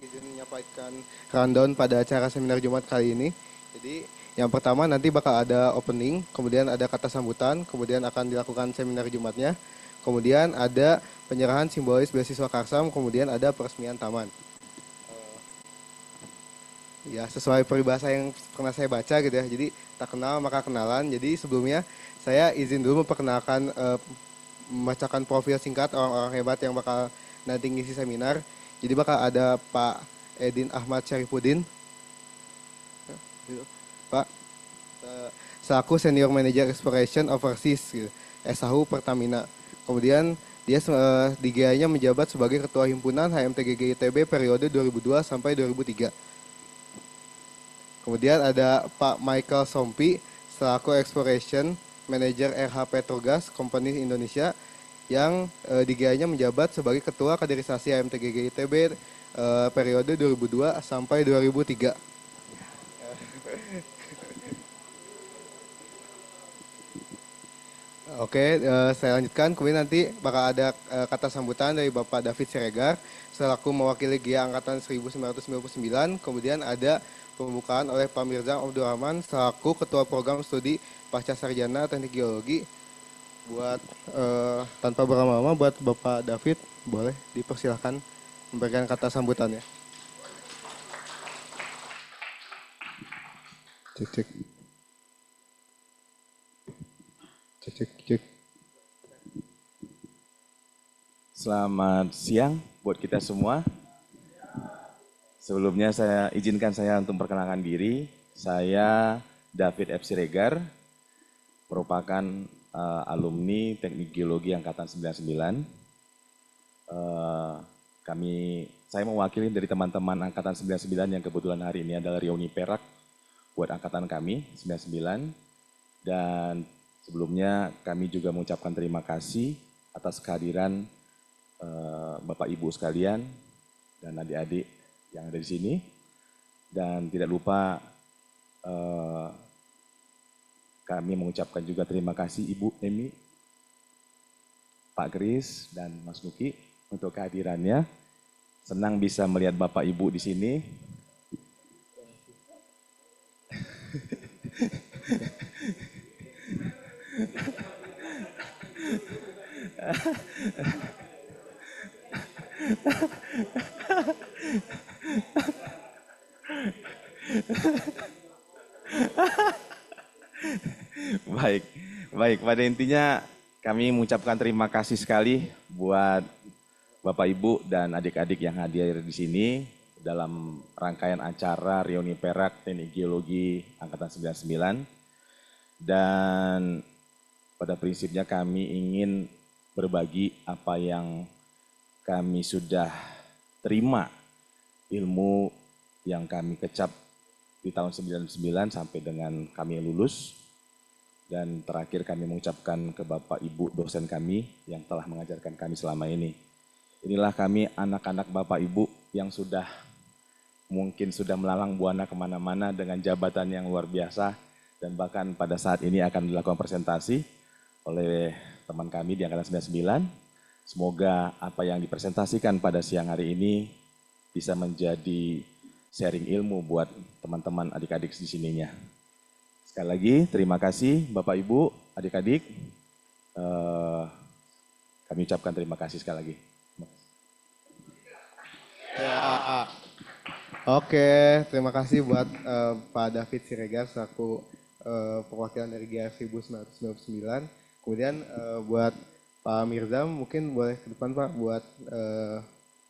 izin menyampaikan rundown pada acara seminar Jumat kali ini. Jadi yang pertama nanti bakal ada opening, kemudian ada kata sambutan, kemudian akan dilakukan seminar Jumatnya, kemudian ada penyerahan simbolis beasiswa Karsam, kemudian ada peresmian taman. Ya, sesuai peribahasa yang pernah saya baca gitu ya. Jadi tak kenal maka kenalan. Jadi sebelumnya saya izin dulu memperkenalkan membacakan profil singkat orang-orang hebat yang bakal nanti ngisi seminar. Jadi bakal ada Pak Edin Ahmad Syarifuddin, Pak, selaku Senior Manager Exploration Overseas gitu, SAHU Pertamina. Kemudian dia di GIA-nya menjabat sebagai Ketua Himpunan HMTGG ITB periode 2002 sampai 2003. Kemudian ada Pak Michael Sompi selaku Exploration Manager RH Petrogas Company Indonesia yang di GIA-nya menjabat sebagai Ketua Kaderisasi HMTGG ITB periode 2002 sampai 2003. Oke, saya lanjutkan. Kemudian nanti bakal ada kata sambutan dari Bapak David Siregar selaku mewakili GIA Angkatan 1999. Kemudian ada pembukaan oleh Pak Mirzam Abdul Rahman selaku Ketua Program Studi Pasca Sarjana Teknik Geologi. Buat tanpa berlama-lama, buat Bapak David, boleh dipersilahkan memberikan kata sambutannya. Cek, cek, cek, cek, cek. Selamat siang buat kita semua. Sebelumnya izinkan saya untuk memperkenalkan diri. Saya David F. Siregar, merupakan alumni Teknik Geologi Angkatan 99. Saya mewakili dari teman-teman Angkatan 99 yang kebetulan hari ini adalah reuni Perak buat angkatan kami 99. Dan sebelumnya kami juga mengucapkan terima kasih atas kehadiran Bapak Ibu sekalian dan adik-adik yang ada di sini. Dan tidak lupa kami mengucapkan juga terima kasih Ibu Emi, Pak Kris, dan Mas Nuki untuk kehadirannya. Senang bisa melihat Bapak Ibu di sini. Baik, baik. Pada intinya kami mengucapkan terima kasih sekali buat Bapak Ibu dan adik-adik yang hadir di sini dalam rangkaian acara Reuni Perak Teknik Geologi Angkatan 99. Dan pada prinsipnya kami ingin berbagi apa yang kami sudah terima, ilmu yang kami kecap di tahun 99 sampai dengan kami lulus. Dan terakhir kami mengucapkan ke Bapak Ibu dosen kami yang telah mengajarkan kami selama ini. Inilah kami anak-anak Bapak Ibu yang mungkin sudah melalang buana kemana-mana dengan jabatan yang luar biasa. Dan bahkan pada saat ini akan dilakukan presentasi oleh teman kami di Angkatan 99. Semoga apa yang dipresentasikan pada siang hari ini bisa menjadi sharing ilmu buat teman-teman adik-adik di sininya. Sekali lagi terima kasih Bapak Ibu, adik-adik. Kami ucapkan terima kasih sekali lagi. Ya, oke, terima kasih buat Pak David Siregar selaku perwakilan dari GIA 1999. Kemudian buat Pak Mirzam mungkin boleh ke depan Pak buat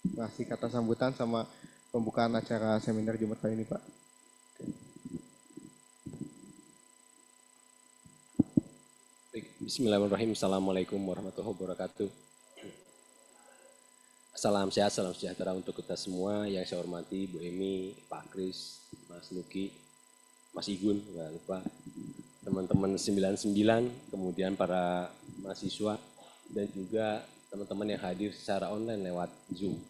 ngasih kata sambutan sama pembukaan acara seminar Jumat kali ini Pak. Bismillahirrahmanirrahim. Assalamualaikum warahmatullahi wabarakatuh. Salam sehat, salam sejahtera untuk kita semua. Yang saya hormati Bu Emi, Pak Kris, Mas Nuki, Mas Igun, nggak lupa. Teman-teman 99, kemudian para mahasiswa, dan juga teman-teman yang hadir secara online lewat Zoom.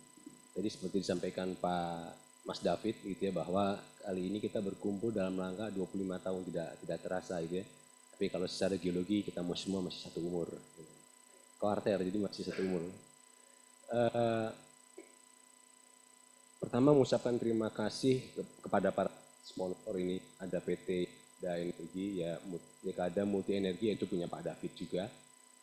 Jadi seperti disampaikan Pak Mas David gitu ya, bahwa kali ini kita berkumpul dalam rangka 25 tahun tidak terasa gitu ya. Tapi kalau secara geologi kita semua masih satu umur. Kuarter, jadi masih satu umur. Pertama mengucapkan terima kasih kepada para sponsor ini. Ada PT Da Energi, ya Dekada Multi Energi, itu punya Pak David juga.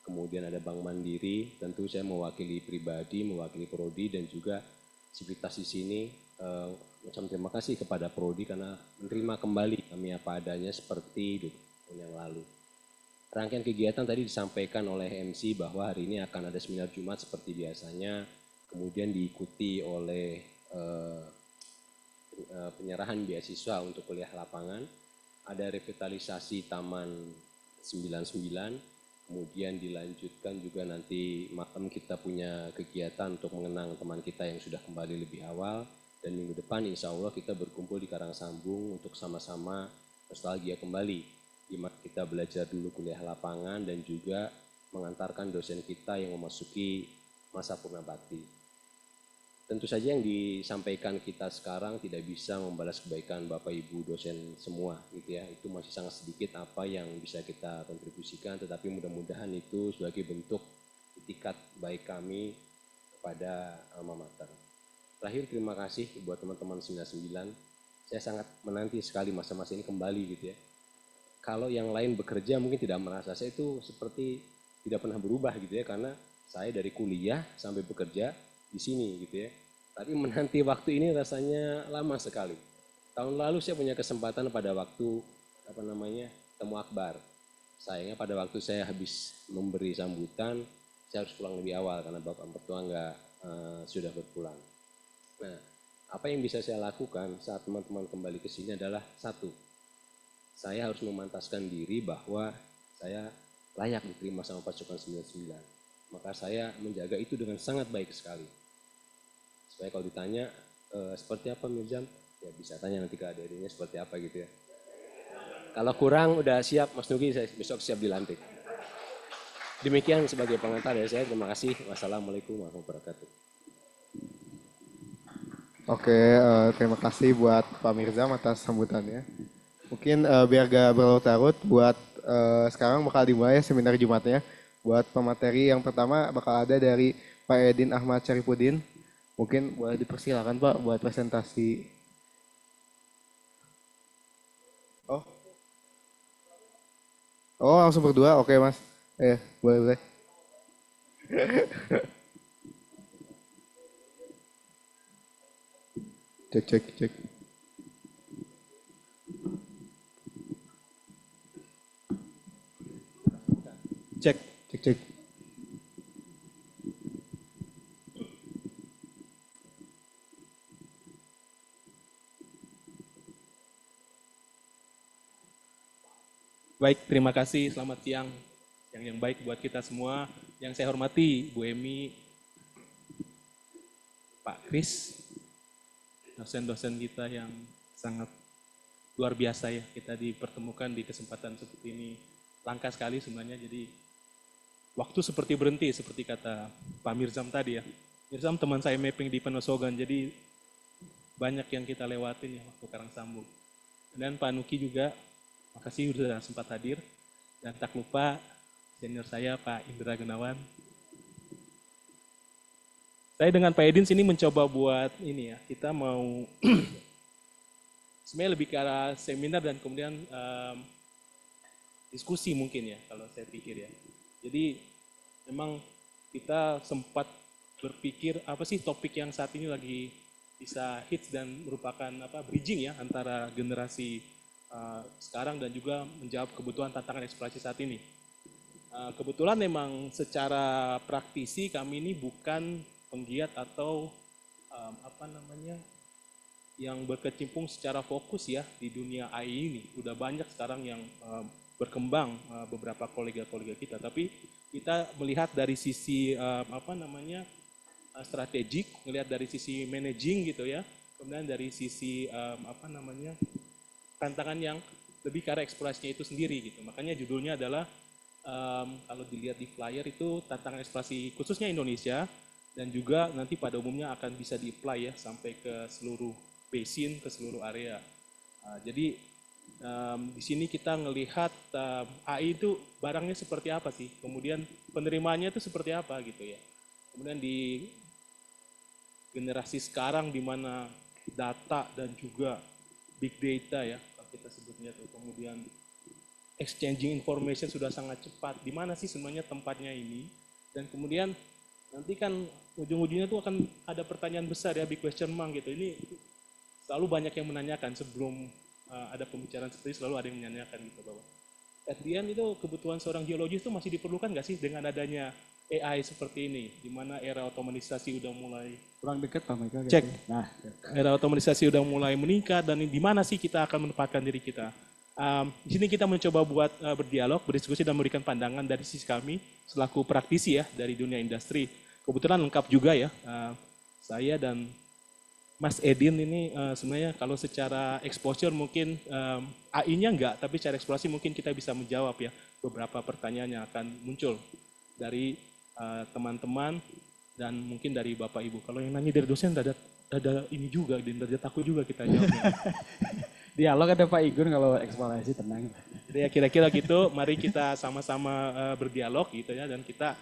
Kemudian ada Bank Mandiri, tentu saya mewakili pribadi, mewakili Prodi dan juga sivitas di sini. Ucapkan terima kasih kepada Prodi karena menerima kembali kami apa adanya seperti tahun yang lalu. Rangkaian kegiatan tadi disampaikan oleh MC bahwa hari ini akan ada seminar Jumat seperti biasanya, kemudian diikuti oleh penyerahan beasiswa untuk kuliah lapangan, ada revitalisasi Taman 99, kemudian dilanjutkan juga nanti malam kita punya kegiatan untuk mengenang teman kita yang sudah kembali lebih awal, dan minggu depan insya Allah kita berkumpul di Karangsambung untuk sama-sama nostalgia kembali, di mana kita belajar dulu kuliah lapangan dan juga mengantarkan dosen kita yang memasuki masa purnabakti. Tentu saja yang disampaikan kita sekarang tidak bisa membalas kebaikan Bapak Ibu dosen semua gitu ya. Itu masih sangat sedikit apa yang bisa kita kontribusikan, tetapi mudah-mudahan itu sebagai bentuk itikat baik kami kepada alma mater. Terakhir terima kasih buat teman-teman 99. Saya sangat menanti sekali masa-masa ini kembali gitu ya. Kalau yang lain bekerja mungkin tidak merasa, saya itu seperti tidak pernah berubah gitu ya, karena saya dari kuliah sampai bekerja di sini gitu ya. Tapi menanti waktu ini rasanya lama sekali. Tahun lalu saya punya kesempatan pada waktu temu akbar. Sayangnya pada waktu saya habis memberi sambutan, saya harus pulang lebih awal karena bapak mertua sudah berpulang. Nah, apa yang bisa saya lakukan saat teman-teman kembali ke sini adalah satu, saya harus memantaskan diri bahwa saya layak diterima sama pasukan 99. Maka saya menjaga itu dengan sangat baik sekali. Supaya kalau ditanya seperti apa Mirzam, ya bisa tanya nanti ke adik-adiknya seperti apa gitu ya. Kalau kurang udah siap Mas Nugi, saya besok siap dilantik. Demikian sebagai pengantar dari saya. Terima kasih. Wassalamualaikum warahmatullahi wabarakatuh. Oke, terima kasih buat Pak Mirzam atas sambutannya. Mungkin biar gak berlarut-larut, buat sekarang bakal dimulai seminar Jumatnya. Buat pemateri yang pertama bakal ada dari Pak Edin Ahmad Syarifudin. Mungkin boleh dipersilakan Pak buat presentasi. Oh, oh langsung berdua, oke Mas. Boleh. Cek. Cek. Baik, terima kasih. Selamat siang. Yang baik buat kita semua. Yang saya hormati Bu Emi, Pak Kris, dosen-dosen kita yang sangat luar biasa ya. Kita dipertemukan di kesempatan seperti ini. Langka sekali sebenarnya, jadi waktu seperti berhenti, seperti kata Pak Mirzam tadi ya. Mirzam teman saya mapping di Penosogan, jadi banyak yang kita lewatin ya waktu Karangsambung. Dan Pak Nuki juga, makasih sudah sempat hadir. Dan tak lupa senior saya Pak Indra Gunawan. Saya dengan Pak Edin sini mencoba buat ini ya, kita mau sebenarnya lebih ke arah seminar dan kemudian diskusi mungkin ya, kalau saya pikir ya. Jadi memang kita sempat berpikir apa sih topik yang saat ini lagi bisa hits dan merupakan bridging ya antara generasi sekarang dan juga menjawab kebutuhan tantangan eksplorasi saat ini. Kebetulan memang secara praktisi kami ini bukan penggiat atau yang berkecimpung secara fokus ya di dunia AI ini. Udah banyak sekarang yang berkembang beberapa kolega-kolega kita, tapi kita melihat dari sisi strategik, melihat dari sisi managing gitu ya, kemudian dari sisi tantangan yang lebih ke arah eksplorasinya itu sendiri gitu. Makanya judulnya adalah kalau dilihat di flyer itu tantangan eksplorasi khususnya Indonesia dan juga nanti pada umumnya akan bisa di-apply ya sampai ke seluruh basin, ke seluruh area. Jadi di sini kita ngelihat AI itu barangnya seperti apa sih, kemudian penerimaannya itu seperti apa gitu ya. Kemudian di generasi sekarang di mana data dan juga big data ya, kalau kita sebutnya tuh, kemudian exchanging information sudah sangat cepat. Di mana sih sebenarnya tempatnya ini? Dan kemudian nanti kan ujung-ujungnya tuh akan ada pertanyaan besar ya, big question mark gitu. Ini selalu banyak yang menanyakan sebelum ada pembicaraan seperti ini, selalu ada yang menanyakan gitu bahwa at the end itu kebutuhan seorang geologis itu masih diperlukan nggak sih dengan adanya AI seperti ini, di mana era otomatisasi udah mulai Kurang dekat Pak Michael. Cek. Nah, era otomatisasi udah mulai meningkat, dan di mana sih kita akan menempatkan diri kita. Di sini kita mencoba buat berdialog, berdiskusi dan memberikan pandangan dari sisi kami selaku praktisi ya dari dunia industri. Kebetulan lengkap juga ya, saya dan Mas Edin ini sebenarnya kalau secara exposure mungkin AI-nya enggak, tapi secara eksplorasi mungkin kita bisa menjawab ya beberapa pertanyaan yang akan muncul dari teman-teman dan mungkin dari Bapak Ibu. Kalau yang nanya dari dosen ada ini juga, ada takut juga kita jawabnya. dialog ada Pak Igun kalau eksplorasi tenang. Jadi ya kira-kira gitu, mari kita sama-sama berdialog gitu ya, dan kita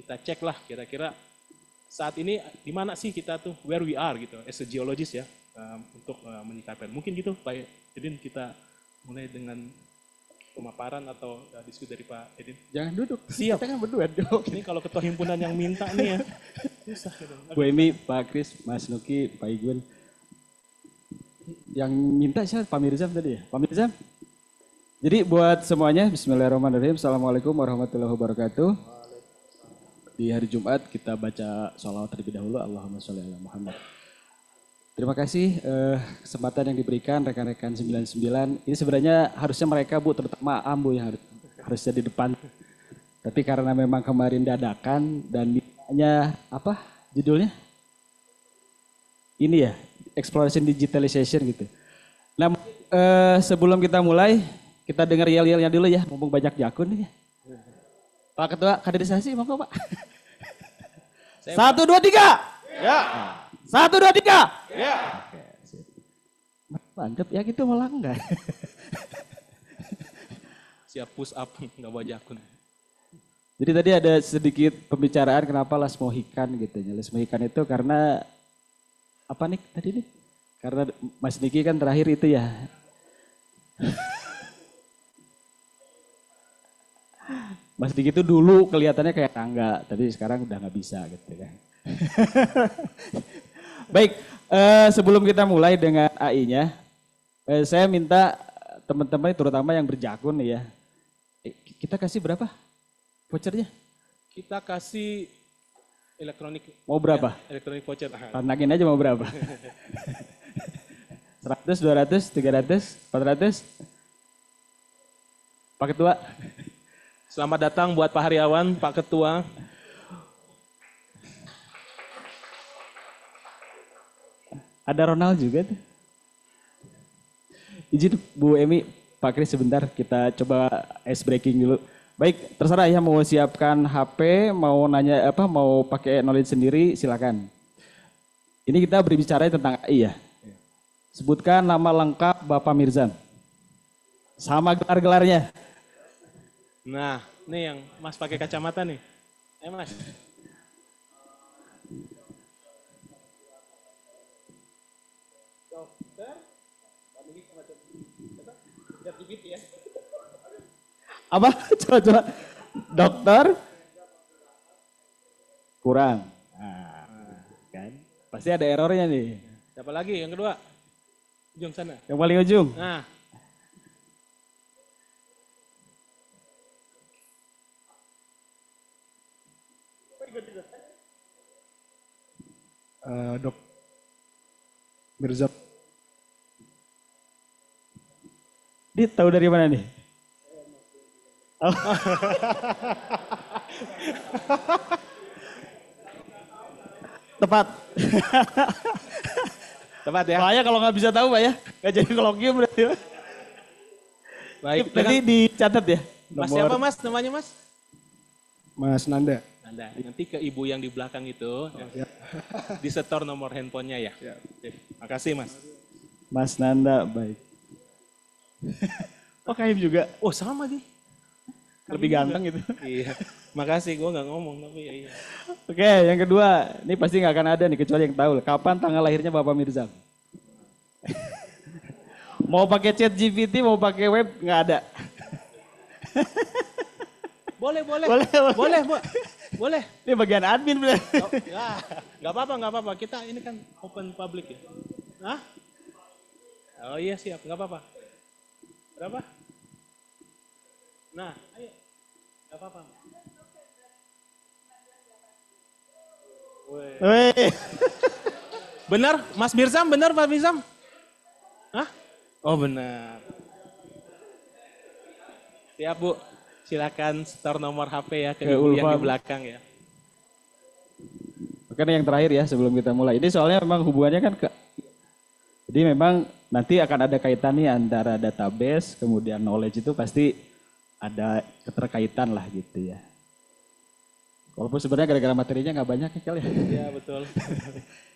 cek lah kira-kira saat ini di mana sih kita tuh, where we are gitu as a geologist ya, untuk menyikapi. Mungkin gitu Pak Edin, kita mulai dengan pemaparan atau diskusi dari Pak Edin. Jangan duduk. Siap. Kita kan berdua dong. Ini kalau ketua himpunan yang minta nih ya. Susah gitu. Bu Emi, Pak Kris, Mas Nuki, Pak Igun. Yang minta siapa? Pak Mirzam tadi ya? Pak Mirzam? Jadi buat semuanya, bismillahirrahmanirrahim. Assalamualaikum warahmatullahi wabarakatuh. Di hari Jumat kita baca sholawat terlebih dahulu. Allahumma sholli ala Muhammad. Terima kasih kesempatan yang diberikan rekan-rekan 99. Ini sebenarnya harusnya mereka Bu, terutama Ambu yang harusnya di depan. Tapi karena memang kemarin dadakan dan mintanya apa judulnya? Ini ya, Exploration Digitalization gitu. Nah sebelum kita mulai, kita dengar yel-yelnya dulu ya, mumpung banyak jakun nih. Pak Ketua kaderisasi monggo Pak. 1, 2, 3. Ya. 1, 2, 3. Ya. Mantep ya gitu malah enggak. Siap push up, nggak bawa jakun. Jadi tadi ada sedikit pembicaraan kenapa Las Mohican gitu ya. Las Mohican itu karena apa nih tadi nih? Karena Mas Niki kan terakhir itu ya. Mas Niki itu dulu kelihatannya kayak tangga, tapi sekarang udah nggak bisa gitu kan. Baik, sebelum kita mulai dengan AI-nya, saya minta teman-teman terutama yang berjakun nih ya, kita kasih berapa vouchernya? Kita kasih elektronik. Mau berapa? Ya, elektronik voucher. Tanakin aja mau berapa? 100, 200, 300, 400? Pak Ketua? Selamat datang buat Pak Haryawan, Pak Ketua. Ada Ronald juga tuh. Izin Bu Emi, Pak Kris sebentar kita coba ice breaking dulu. Baik, terserah ya mau siapkan HP, mau nanya apa, mau pakai knowledge sendiri silakan. Ini kita berbicara tentang AI ya. Sebutkan nama lengkap Bapak Mirzam. Sama gelar-gelarnya. Nah, ini yang Mas pakai kacamata nih. Mas. Apa? Coba. Dokter? Kurang. Nah, kan? Pasti ada errornya nih. Siapa lagi yang kedua? Ujung sana. Yang paling ujung. Nah. Dok Mirzam. Dia tahu dari mana nih? Oh. Tepat. Tepat ya. Bahaya kalau nggak bisa tahu Pak ya. Nggak jadi kolokium berarti. Baik. Nanti dicatat ya. Mas siapa Mas namanya Mas? Mas Nanda. Nanda. Nanti ke ibu yang di belakang itu. Ya. Disetor nomor handphonenya ya. Ya. Oke. Makasih Mas. Mas Nanda, baik. Oh Kaim juga. Oh sama nih. Lebih ganteng gitu. Iya. Makasih gue nggak ngomong tapi ya iya. Oke, yang kedua, ini pasti nggak akan ada nih kecuali yang tahu. Kapan tanggal lahirnya Bapak Mirzam? Mau pakai chat GPT, mau pakai web, nggak ada. Boleh. Boleh. Boleh. Ini bagian admin bener. Oh, ya, nggak apa-apa. Kita ini kan open public ya. Hah? Oh iya siap, nggak apa-apa. Berapa? Nah, ayo. Nggak apa-apa. Weh. Benar, Mas Mirzam? Benar, Pak Mirzam? Hah? Oh benar. Siap Bu, silakan store nomor HP ya ke ibu yang di belakang ya. Karena yang terakhir ya sebelum kita mulai. Ini soalnya memang hubungannya kan jadi memang nanti akan ada kaitannya antara database kemudian knowledge itu pasti ada keterkaitan lah gitu ya. Walaupun sebenarnya gara-gara materinya nggak banyak ya kali ya. Iya betul.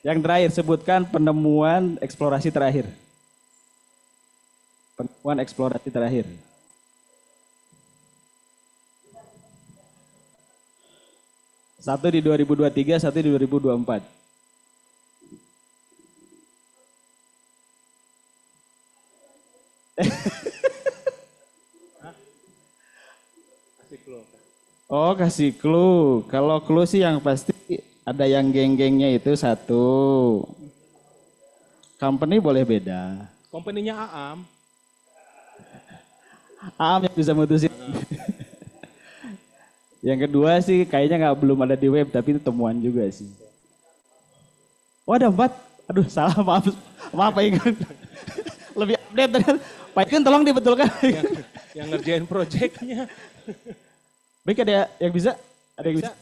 Yang terakhir sebutkan penemuan eksplorasi terakhir. Penemuan eksplorasi terakhir. Satu di 2023, satu di 2024. Kasih clue. Oh kasih clue. Kalau clue sih yang pasti ada yang geng-gengnya itu satu. Company boleh beda. Company-nya Aam. Aam yang bisa mutusin. Yang kedua sih kayaknya belum ada di web tapi itu temuan juga sih. Oh ada 4. Aduh salah maaf Pak Igun. Lebih update tadi. Pak Igun tolong dibetulkan. Yang ngerjain projectnya. Baik ada yang bisa? Ada yang bisa?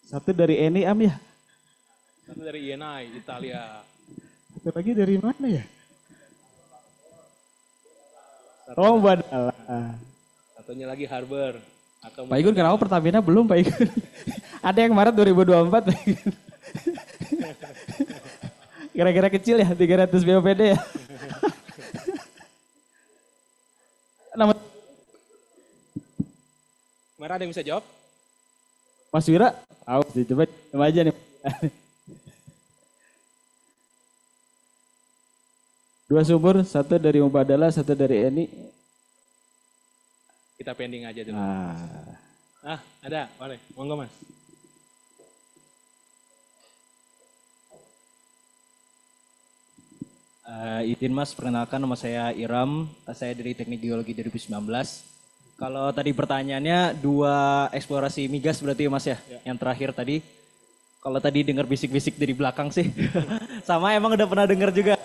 Satu dari Eni Am ya? Satu dari INI, Italia. Satu lagi dari mana ya? Oh Badala. Satunya lagi Harbor. Atau Pak Igun kenapa Pertamina belum Pak Igun? Ada yang Maret 2024 Pak Igun. Kira-kira kecil ya 300 BOPD ya. Nama Mara ada yang bisa jawab? Mas Wira, awas sih, coba aja nih. Dua sumber, satu dari Mubadala, satu dari Eni. Kita pending aja dulu. Ada, boleh. Monggo Mas. Izin Mas, perkenalkan nama saya Iram, saya dari Teknik Geologi 2019. Kalau tadi pertanyaannya 2 eksplorasi migas berarti ya Mas ya? Yang terakhir tadi. Kalau tadi dengar bisik-bisik dari belakang sih. Sama emang udah pernah dengar juga.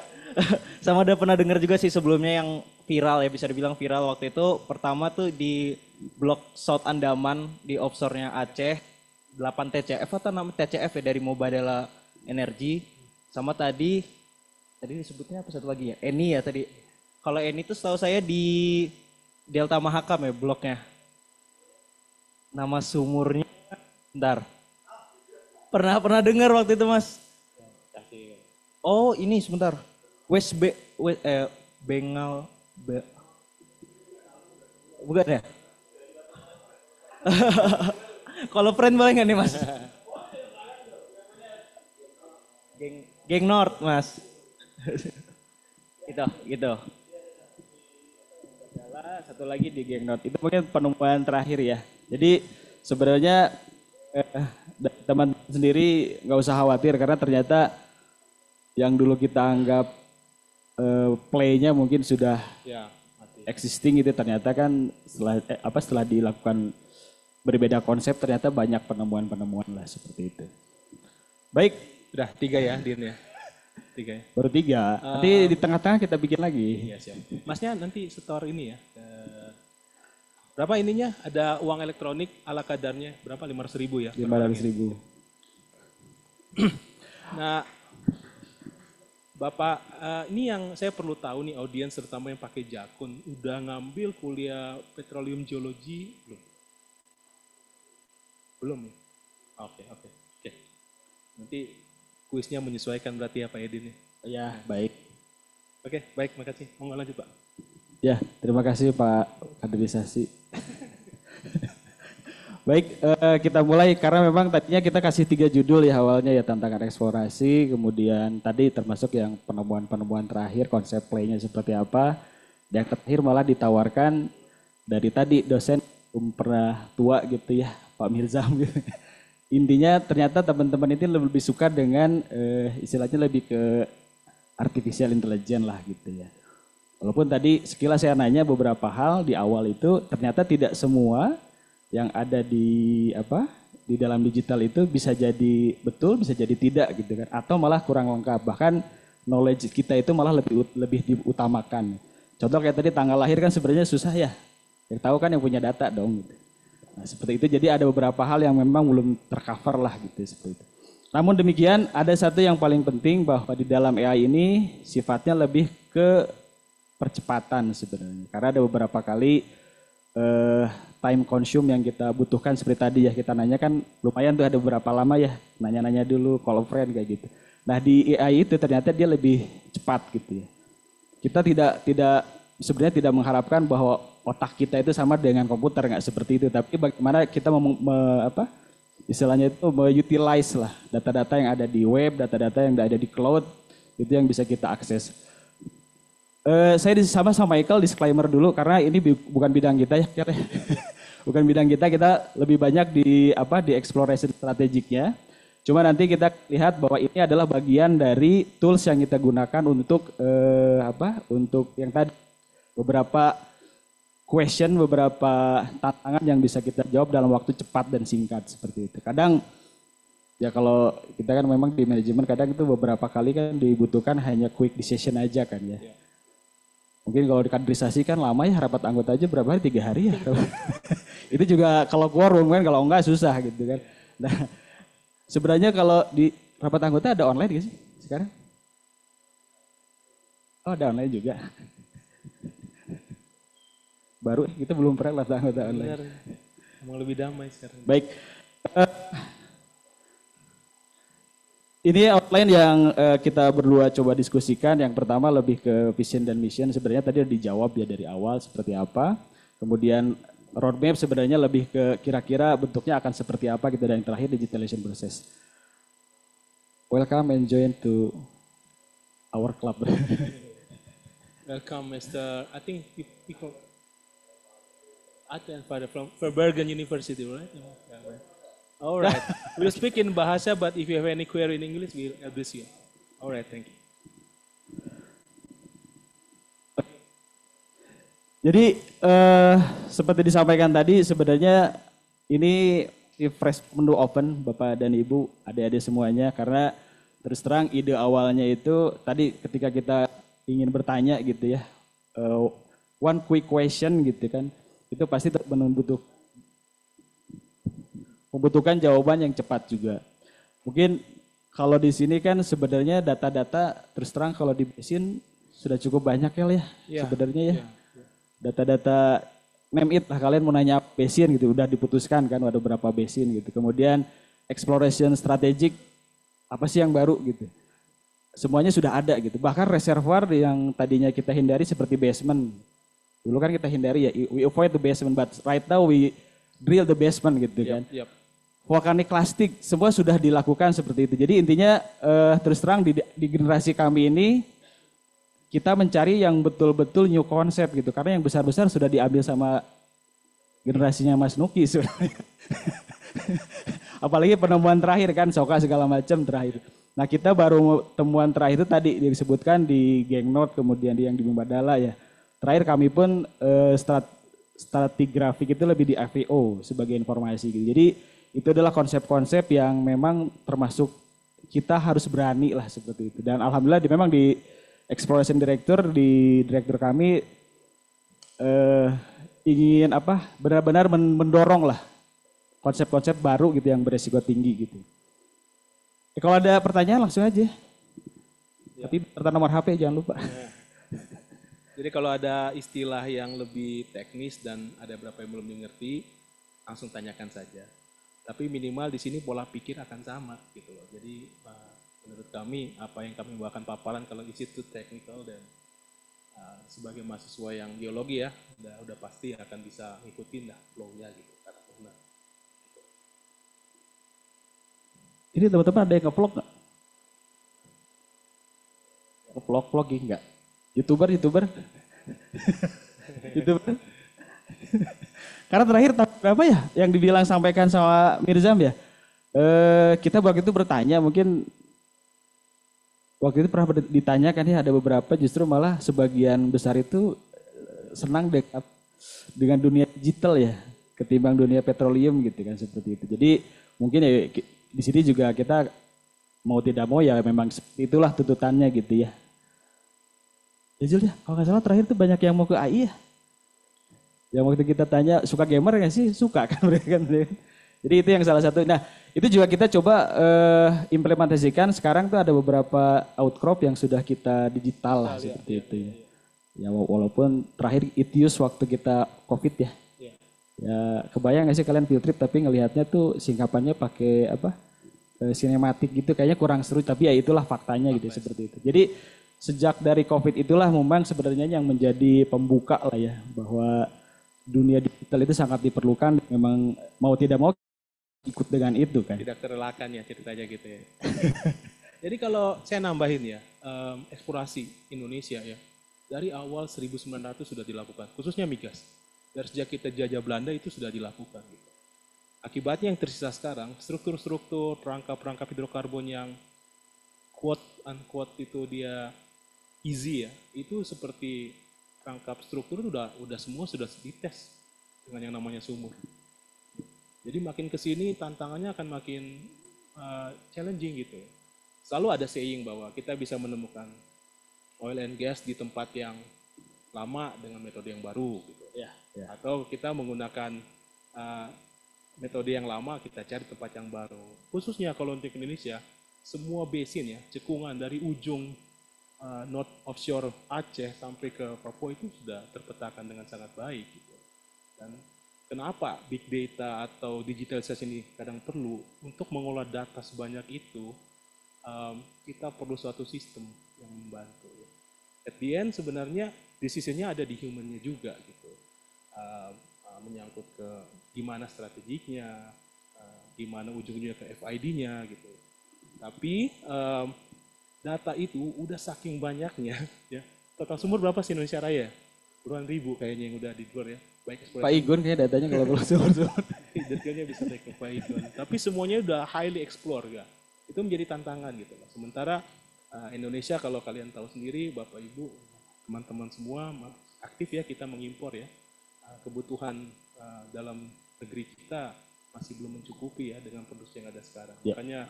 Sama udah pernah dengar juga sih sebelumnya yang viral ya, bisa dibilang viral waktu itu. Pertama tuh di Blok South Andaman di offshore-nya Aceh. 8 TCF atau 6 TCF ya dari Mubadala Energy. Sama tadi disebutnya apa satu lagi ya? Eni ya tadi. Kalau Eni tuh setahu saya di Delta Mahakam ya bloknya. Nama sumurnya, bentar. Pernah dengar waktu itu Mas? Oh ini sebentar. Bengal, bukan ya? Kalau friend boleh nggak nih Mas? Geng North Mas. gitu. Satu lagi di Geng North. Itu mungkin penemuan terakhir ya. Jadi sebenarnya teman sendiri nggak usah khawatir karena ternyata yang dulu kita anggap play-nya mungkin sudah existing gitu, ternyata kan setelah dilakukan berbeda konsep ternyata banyak penemuan lah seperti itu. Baik, Udah 3 ya, Din ya. 3 ya. baru 3. Nanti di tengah-tengah kita bikin lagi. Iya siap. Masnya nanti setor ini ya. Berapa ininya? Ada uang elektronik ala kadarnya. Berapa? 500.000 ya? 500.000. Nah, Bapak, ini yang saya perlu tahu nih audiens terutama yang pakai jakun. Udah ngambil kuliah petroleum geology belum? Belum ya? Oke, oke, oke. Nanti kuisnya menyesuaikan berarti ya Pak Edi nih. Ya, baik. Oke, baik, makasih. Mau lanjut Pak. Ya, terima kasih Pak kaderisasi. Baik, kita mulai karena memang tadinya kita kasih 3 judul ya awalnya ya, tantangan eksplorasi, kemudian tadi termasuk yang penemuan-penemuan terakhir, konsep playnya seperti apa. Yang terakhir malah ditawarkan dari tadi dosen pernah tua gitu ya, Pak Mirzam gitu. Intinya ternyata teman-teman ini lebih suka dengan istilahnya lebih ke artificial intelligence lah gitu ya. Walaupun tadi sekilas saya nanya beberapa hal di awal itu ternyata tidak semua yang ada di dalam digital itu bisa jadi betul, bisa jadi tidak gitu kan, atau malah kurang lengkap. Bahkan knowledge kita itu malah lebih diutamakan. Contoh kayak tadi tanggal lahir kan sebenarnya susah ya. Yang tahu kan yang punya data dong gitu. Nah, seperti itu, jadi ada beberapa hal yang memang belum tercover lah gitu seperti itu. Namun demikian ada satu yang paling penting bahwa di dalam AI ini sifatnya lebih ke percepatan sebenarnya. Karena ada beberapa kali time consume yang kita butuhkan seperti tadi ya, kita nanya kan lumayan tuh ada beberapa lama ya, nanya-nanya dulu, call a friend kayak gitu. Nah di AI itu ternyata dia lebih cepat gitu ya. Kita tidak sebenarnya tidak mengharapkan bahwa otak kita itu sama dengan komputer, nggak seperti itu. Tapi bagaimana kita istilahnya itu utilize lah data-data yang ada di web, data-data yang ada di cloud, itu yang bisa kita akses. Saya sama Michael disclaimer dulu karena ini bukan bidang kita ya, bukan bidang kita lebih banyak di exploration strategiknya. Cuma nanti kita lihat bahwa ini adalah bagian dari tools yang kita gunakan untuk untuk yang tadi beberapa question, beberapa tantangan yang bisa kita jawab dalam waktu cepat dan singkat seperti itu. Kadang ya kalau kita kan memang di manajemen kadang itu beberapa kali kan dibutuhkan hanya quick decision aja kan ya. Mungkin kalau di kaderisasi kan lama ya, rapat anggota aja berapa hari, 3 hari ya. Itu juga kalau quorum kan, kalau enggak susah gitu kan. Nah, sebenarnya kalau di rapat anggota ada online gak sih sekarang? Oh ada online juga. Baru kita belum pernah rapat anggota online. Benar, mau lebih damai sekarang. Baik. Ini outline yang kita berdua coba diskusikan. Yang pertama lebih ke vision dan mission. Sebenarnya tadi udah dijawab ya dari awal seperti apa. Kemudian roadmap sebenarnya lebih ke kira-kira bentuknya akan seperti apa gitu. Dan yang terakhir digitalization process. Welcome and join to our club. Welcome, Mr. I think people from Bergen University, right? Yeah, right. All right. We'll speak in Bahasa, but if you have any query in English, we'll address you. All right, thank you. Jadi seperti disampaikan tadi sebenarnya ini fresh menu open Bapak dan Ibu, adik-adik semuanya, karena terus terang ide awalnya itu tadi ketika kita ingin bertanya gitu ya, one quick question gitu kan, itu pasti membutuhkan jawaban yang cepat juga. Mungkin kalau di sini kan sebenarnya data-data terus terang kalau di basin sudah cukup banyak ya sebenarnya ya. Data-data name it lah, kalian mau nanya basin gitu udah diputuskan kan ada berapa basin gitu. Kemudian exploration strategic apa sih yang baru gitu. Semuanya sudah ada gitu. Bahkan reservoir yang tadinya kita hindari seperti basement. Dulu kan kita hindari ya, we avoid the basement, but right now we drill the basement gitu kan. Volcanic plastik semua sudah dilakukan seperti itu. Jadi intinya terus terang di generasi kami ini kita mencari yang betul-betul new concept gitu. Karena yang besar-besar sudah diambil sama generasinya Mas Nuki sebenarnya. Apalagi penemuan terakhir kan, Soka segala macam terakhir. Nah kita baru temuan terakhir itu tadi disebutkan di Geng Note, kemudian yang di Mumbadala ya. Terakhir kami pun stratigrafik itu lebih di FVO sebagai informasi gitu. Jadi itu adalah konsep-konsep yang memang termasuk kita harus berani lah seperti itu. Dan alhamdulillah memang di exploration director, di direktur kami ingin benar-benar mendorong lah konsep-konsep baru gitu yang beresiko tinggi gitu. Kalau ada pertanyaan langsung aja. Tapi serta nomor HP jangan lupa. Jadi kalau ada istilah yang lebih teknis dan ada beberapa yang belum dimengerti, langsung tanyakan saja. Tapi minimal di sini pola pikir akan sama gitu loh. Jadi menurut kami apa yang kami bawakan paparan kalau institut technical dan sebagai mahasiswa yang geologi ya udah pasti akan bisa ngikutin lah flow-nya gitu. Ini teman-teman ada yang nge-vlog nggak? Vlogging nggak? YouTuber? YouTuber? Karena terakhir berapa ya yang dibilang sampaikan sama Mirzam ya? Kita waktu itu bertanya, mungkin waktu itu pernah ditanyakan ya, ada beberapa justru malah sebagian besar itu senang dekat dengan dunia digital ya, ketimbang dunia petroleum gitu kan, seperti itu. Jadi mungkin ya di sini juga kita mau tidak mau ya memang itulah tuntutannya gitu ya. Ya Jul ya, kalau nggak salah terakhir tuh banyak yang mau ke AI ya. Yang waktu kita tanya suka gamer nggak sih? Suka kan mereka kan. Jadi itu yang salah satu. Nah itu juga kita coba implementasikan. Sekarang tuh ada beberapa outcrop yang sudah kita digital lah seperti itu ya. Ya walaupun terakhir itius waktu kita COVID ya. Ya kebayang nggak sih kalian field trip tapi ngelihatnya tuh singkapannya pakai apa? Sinematik gitu, kayaknya kurang seru, tapi ya itulah faktanya gitu seperti itu. Jadi sejak dari COVID itulah memang sebenarnya yang menjadi pembuka lah ya, bahwa dunia digital itu sangat diperlukan, memang mau tidak mau ikut dengan itu kan. Tidak terelakkan ya ceritanya gitu ya. Jadi kalau saya nambahin ya, eksplorasi Indonesia ya, dari awal 1900 sudah dilakukan, khususnya migas. Dari sejak kita jajah Belanda itu sudah dilakukan gitu. Akibatnya yang tersisa sekarang, struktur-struktur perangkap-perangkap hidrokarbon yang quote unquote itu dia easy ya, itu seperti perangkap struktur itu udah semua sudah dites dengan yang namanya sumur. Jadi makin kesini tantangannya akan makin challenging gitu. Selalu ada saying bahwa kita bisa menemukan oil and gas di tempat yang lama dengan metode yang baru gitu. Atau kita menggunakan metode yang lama, kita cari tempat yang baru. Khususnya kalau untuk Indonesia, semua basin ya, cekungan dari ujung North Offshore Aceh sampai ke Papua itu sudah terpetakan dengan sangat baik. Gitu. Dan kenapa big data atau digitalisasi ini kadang perlu untuk mengolah data sebanyak itu, kita perlu suatu sistem yang membantu. Ya. At the end sebenarnya decision-nya ada di human-nya juga gitu. Menyangkut ke gimana strateginya, gimana ujung-ujungnya ke FID-nya gitu. Tapi data itu udah saking banyaknya ya. Total sumur berapa sih Indonesia Raya? Puluhan ribu kayaknya yang udah di luar ya. Baik Pak Igun kayaknya datanya kalau perlu sumur-sumur. Detailnya bisa naik ke Pak Igun. Tapi semuanya udah highly explore ya. Itu menjadi tantangan gitu. Sementara Indonesia kalau kalian tahu sendiri, Bapak Ibu, teman-teman semua aktif ya kita mengimpor ya. Kebutuhan dalam negeri kita masih belum mencukupi ya dengan produksi yang ada sekarang. Ya. Makanya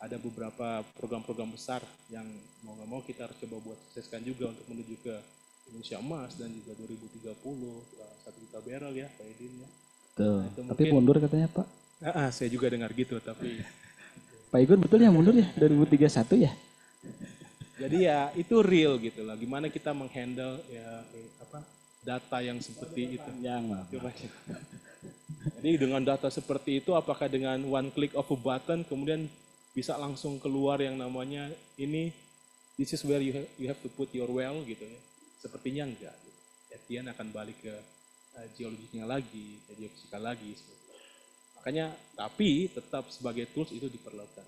ada beberapa program-program besar yang mau nggak mau kita harus coba buat sukseskan juga untuk menuju ke Indonesia Emas dan juga 2030 1 juta barrel ya Pak Edin ya. Betul. Nah, Tapi mungkin, mundur katanya Pak. Saya juga dengar gitu tapi Pak Igun betul ya mundur ya 2031 ya. jadi ya itu real gitu lah. Gimana kita menghandle ya data yang seperti itu. Jadi dengan data seperti itu, apakah dengan one click of a button kemudian bisa langsung keluar yang namanya ini, this is where you have to put your well gitu ya. Sepertinya enggak. Gitu. Etian akan balik ke geologinya lagi, ke geofisika lagi. Makanya, tapi tetap sebagai tools itu diperlukan.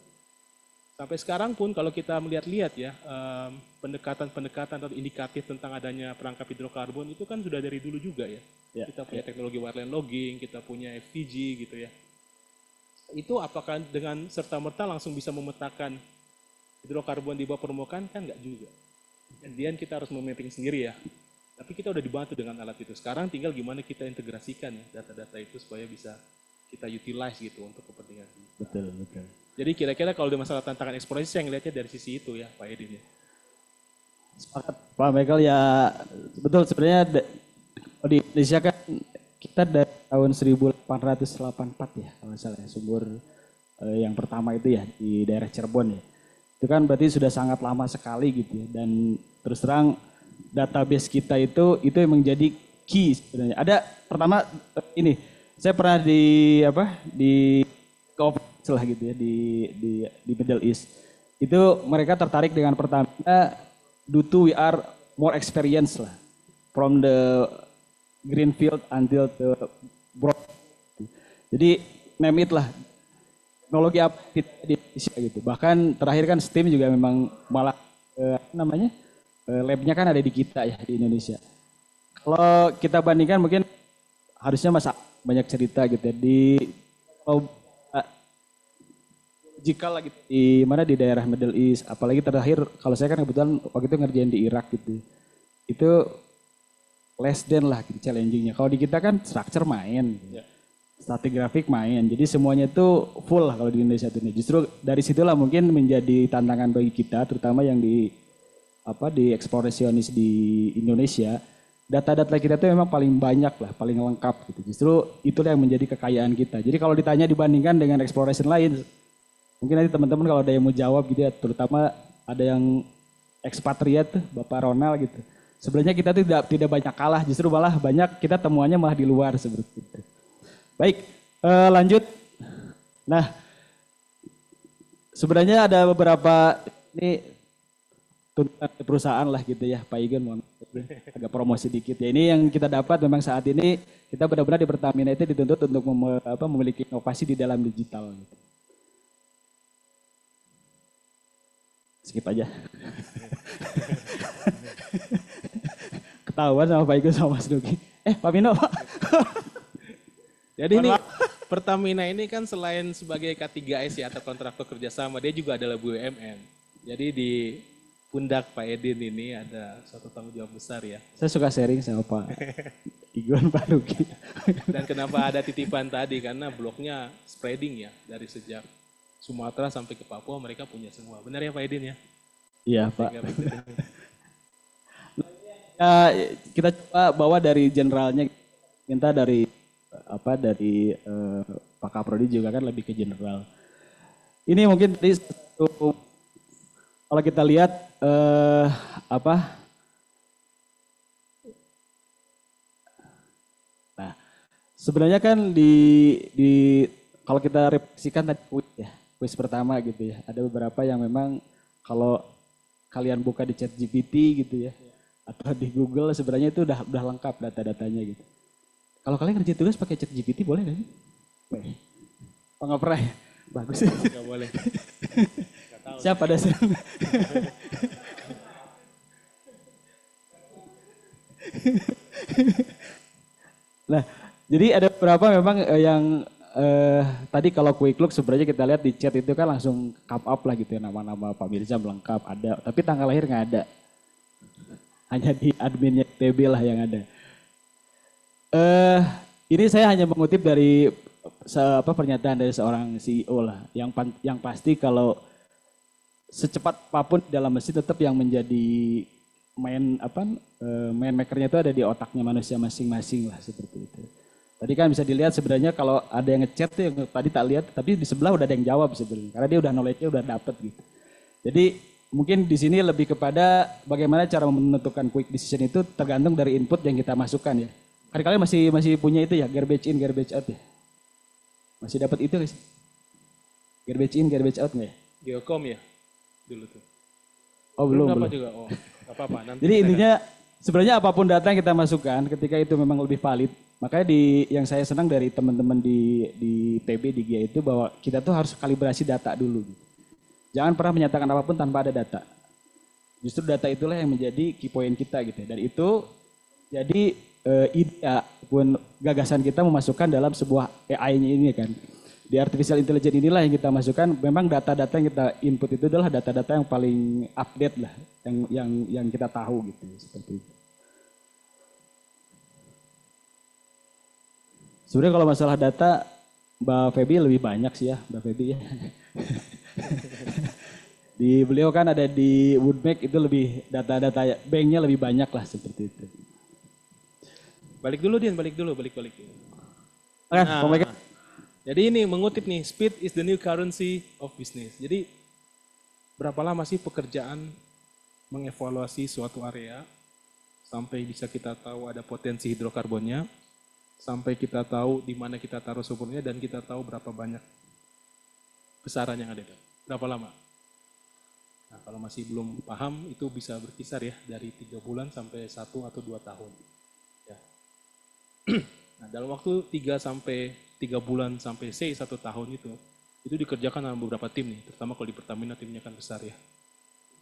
Sampai sekarang pun kalau kita melihat-lihat ya, pendekatan-pendekatan atau indikatif tentang adanya perangkap hidrokarbon itu kan sudah dari dulu juga ya. Kita punya teknologi wireline logging, kita punya FTG gitu ya. Itu apakah dengan serta-merta langsung bisa memetakan hidrokarbon di bawah permukaan? Kan enggak juga. Kemudian kita harus memapping sendiri ya. Tapi kita udah dibantu dengan alat itu. Sekarang tinggal gimana kita integrasikan ya data-data itu supaya bisa kita utilize gitu untuk kepentingan. Betul. Jadi kira-kira kalau ada masalah tantangan eksplorasi saya ngelihatnya dari sisi itu ya Pak Edin ya. Sepakat Pak Michael ya, betul sebenarnya di Indonesia kan kita dari tahun 1884 ya kalau salah ya, sumur yang pertama itu ya di daerah Cirebon ya. Itu kan berarti sudah sangat lama sekali gitu ya, dan terus terang database kita itu yang menjadi key sebenarnya. Ada pertama ini saya pernah di cooperasi lah gitu ya di Middle East. Itu mereka tertarik dengan Pertamina due to we are more experience lah from the greenfield until the broad. Jadi name it lah teknologi apa di Indonesia gitu. Bahkan terakhir kan STEAM juga memang malah apa namanya labnya kan ada di kita ya di Indonesia. Kalau kita bandingkan mungkin harusnya masa banyak cerita gitu ya kalau jika lagi di mana di daerah Middle East, apalagi terakhir kalau saya kan kebetulan waktu itu ngerjain di Irak gitu, itu less than lah gitu, challengingnya. Kalau di kita kan structure main, stratigrafik main, jadi semuanya itu full lah kalau di Indonesia itu. Justru dari situlah mungkin menjadi tantangan bagi kita, terutama yang di eksplorasionis di Indonesia. Data-data kita itu memang paling banyak lah, paling lengkap gitu. Justru itulah yang menjadi kekayaan kita. Jadi kalau ditanya dibandingkan dengan exploration lain, mungkin nanti teman-teman kalau ada yang mau jawab gitu ya, terutama ada yang ekspatriat tuh, Bapak Ronald gitu. Sebenarnya kita tidak banyak kalah, justru malah banyak kita temuannya malah di luar seperti itu. Baik, lanjut. Nah, sebenarnya ada beberapa ini tuntutan perusahaan lah gitu ya, Pak Igun mohon agak promosi dikit ya. Ini yang kita dapat memang saat ini kita benar-benar di Pertamina itu dituntut untuk memiliki inovasi di dalam digital. Gitu. Skip aja. Ketahuan sama Pak Igun sama Mas Nugi. Pak Mino. Jadi ini Pertamina ini kan selain sebagai K3S ya atau kontraktor kerjasama, dia juga adalah BUMN. Jadi di pundak Pak Edin ini ada suatu tanggung jawab besar ya. Saya suka sharing sama Pak Igun, Pak Nugi. Dan kenapa ada titipan tadi? Karena bloknya spreading ya dari sejak Sumatera sampai ke Papua mereka punya semua. Benar ya Pak Edin ya? Iya Pak. Kita coba bawa dari generalnya, minta dari Pak Kaprodi juga kan lebih ke general. Ini mungkin kalau kita lihat nah sebenarnya kan kalau kita refleksikan tadi kuis pertama gitu ya, ada beberapa yang memang kalau kalian buka di ChatGPT gitu ya, atau di Google sebenarnya itu udah lengkap data-datanya gitu. Kalau kalian kerja tugas pakai ChatGPT boleh nggak sih? Boleh. Oh nggak pernah ya? Bagus. Nggak boleh. Siapa dasar? Nah, jadi ada beberapa memang yang tadi kalau quick look sebenarnya kita lihat di chat itu kan langsung come up lah gitu ya, nama-nama Pak Mirza lengkap ada, tapi tanggal lahir nggak ada. Hanya di adminnya TB lah yang ada. Ini saya hanya mengutip dari pernyataan dari seorang CEO lah, yang pasti kalau secepat apapun dalam mesin tetap yang menjadi main makernya itu ada di otaknya manusia masing-masing lah seperti itu. Tadi kan bisa dilihat sebenarnya kalau ada yang ngechat tuh yang tadi tak lihat, tapi di sebelah udah ada yang jawab sebenarnya, karena dia udah knowledge-nya udah dapet gitu. Jadi mungkin di sini lebih kepada bagaimana cara menentukan quick decision itu tergantung dari input yang kita masukkan ya. Kalian masih punya itu ya, garbage in, garbage out ya? Masih dapat itu guys? Garbage in, garbage out nggak ya? Geocom ya dulu tuh. Oh belum. Juga. Oh nggak apa-apa. Jadi intinya sebenarnya apapun data yang kita masukkan ketika itu memang lebih valid, makanya yang saya senang dari teman-teman di TB di GIA itu bahwa kita tuh harus kalibrasi data dulu. Jangan pernah menyatakan apapun tanpa ada data. Justru data itulah yang menjadi key point kita gitu. Dan itu jadi ide pun gagasan kita memasukkan dalam sebuah AI-nya ini kan. Di artificial intelligence inilah yang kita masukkan, memang data-data yang kita input itu adalah data-data yang paling update lah, yang kita tahu gitu seperti itu. Sebenarnya kalau masalah data, Mbak Feby lebih banyak sih ya, Mbak Feby ya. Di beliau kan ada di Woodmac itu lebih data-data banknya lebih banyak lah seperti itu. Balik dulu Din, balik dulu. Nah, jadi ini mengutip nih, speed is the new currency of business. Jadi berapa lama sih pekerjaan mengevaluasi suatu area sampai bisa kita tahu ada potensi hidrokarbonnya, sampai kita tahu di mana kita taruh sumbernya dan kita tahu berapa banyak besaran yang ada itu. Berapa lama? Nah, kalau masih belum paham itu bisa berkisar ya dari 3 bulan sampai 1 atau 2 tahun. Ya. Nah, dalam waktu 3 bulan sampai 1 tahun itu dikerjakan dalam beberapa tim nih, terutama kalau di Pertamina timnya kan besar ya.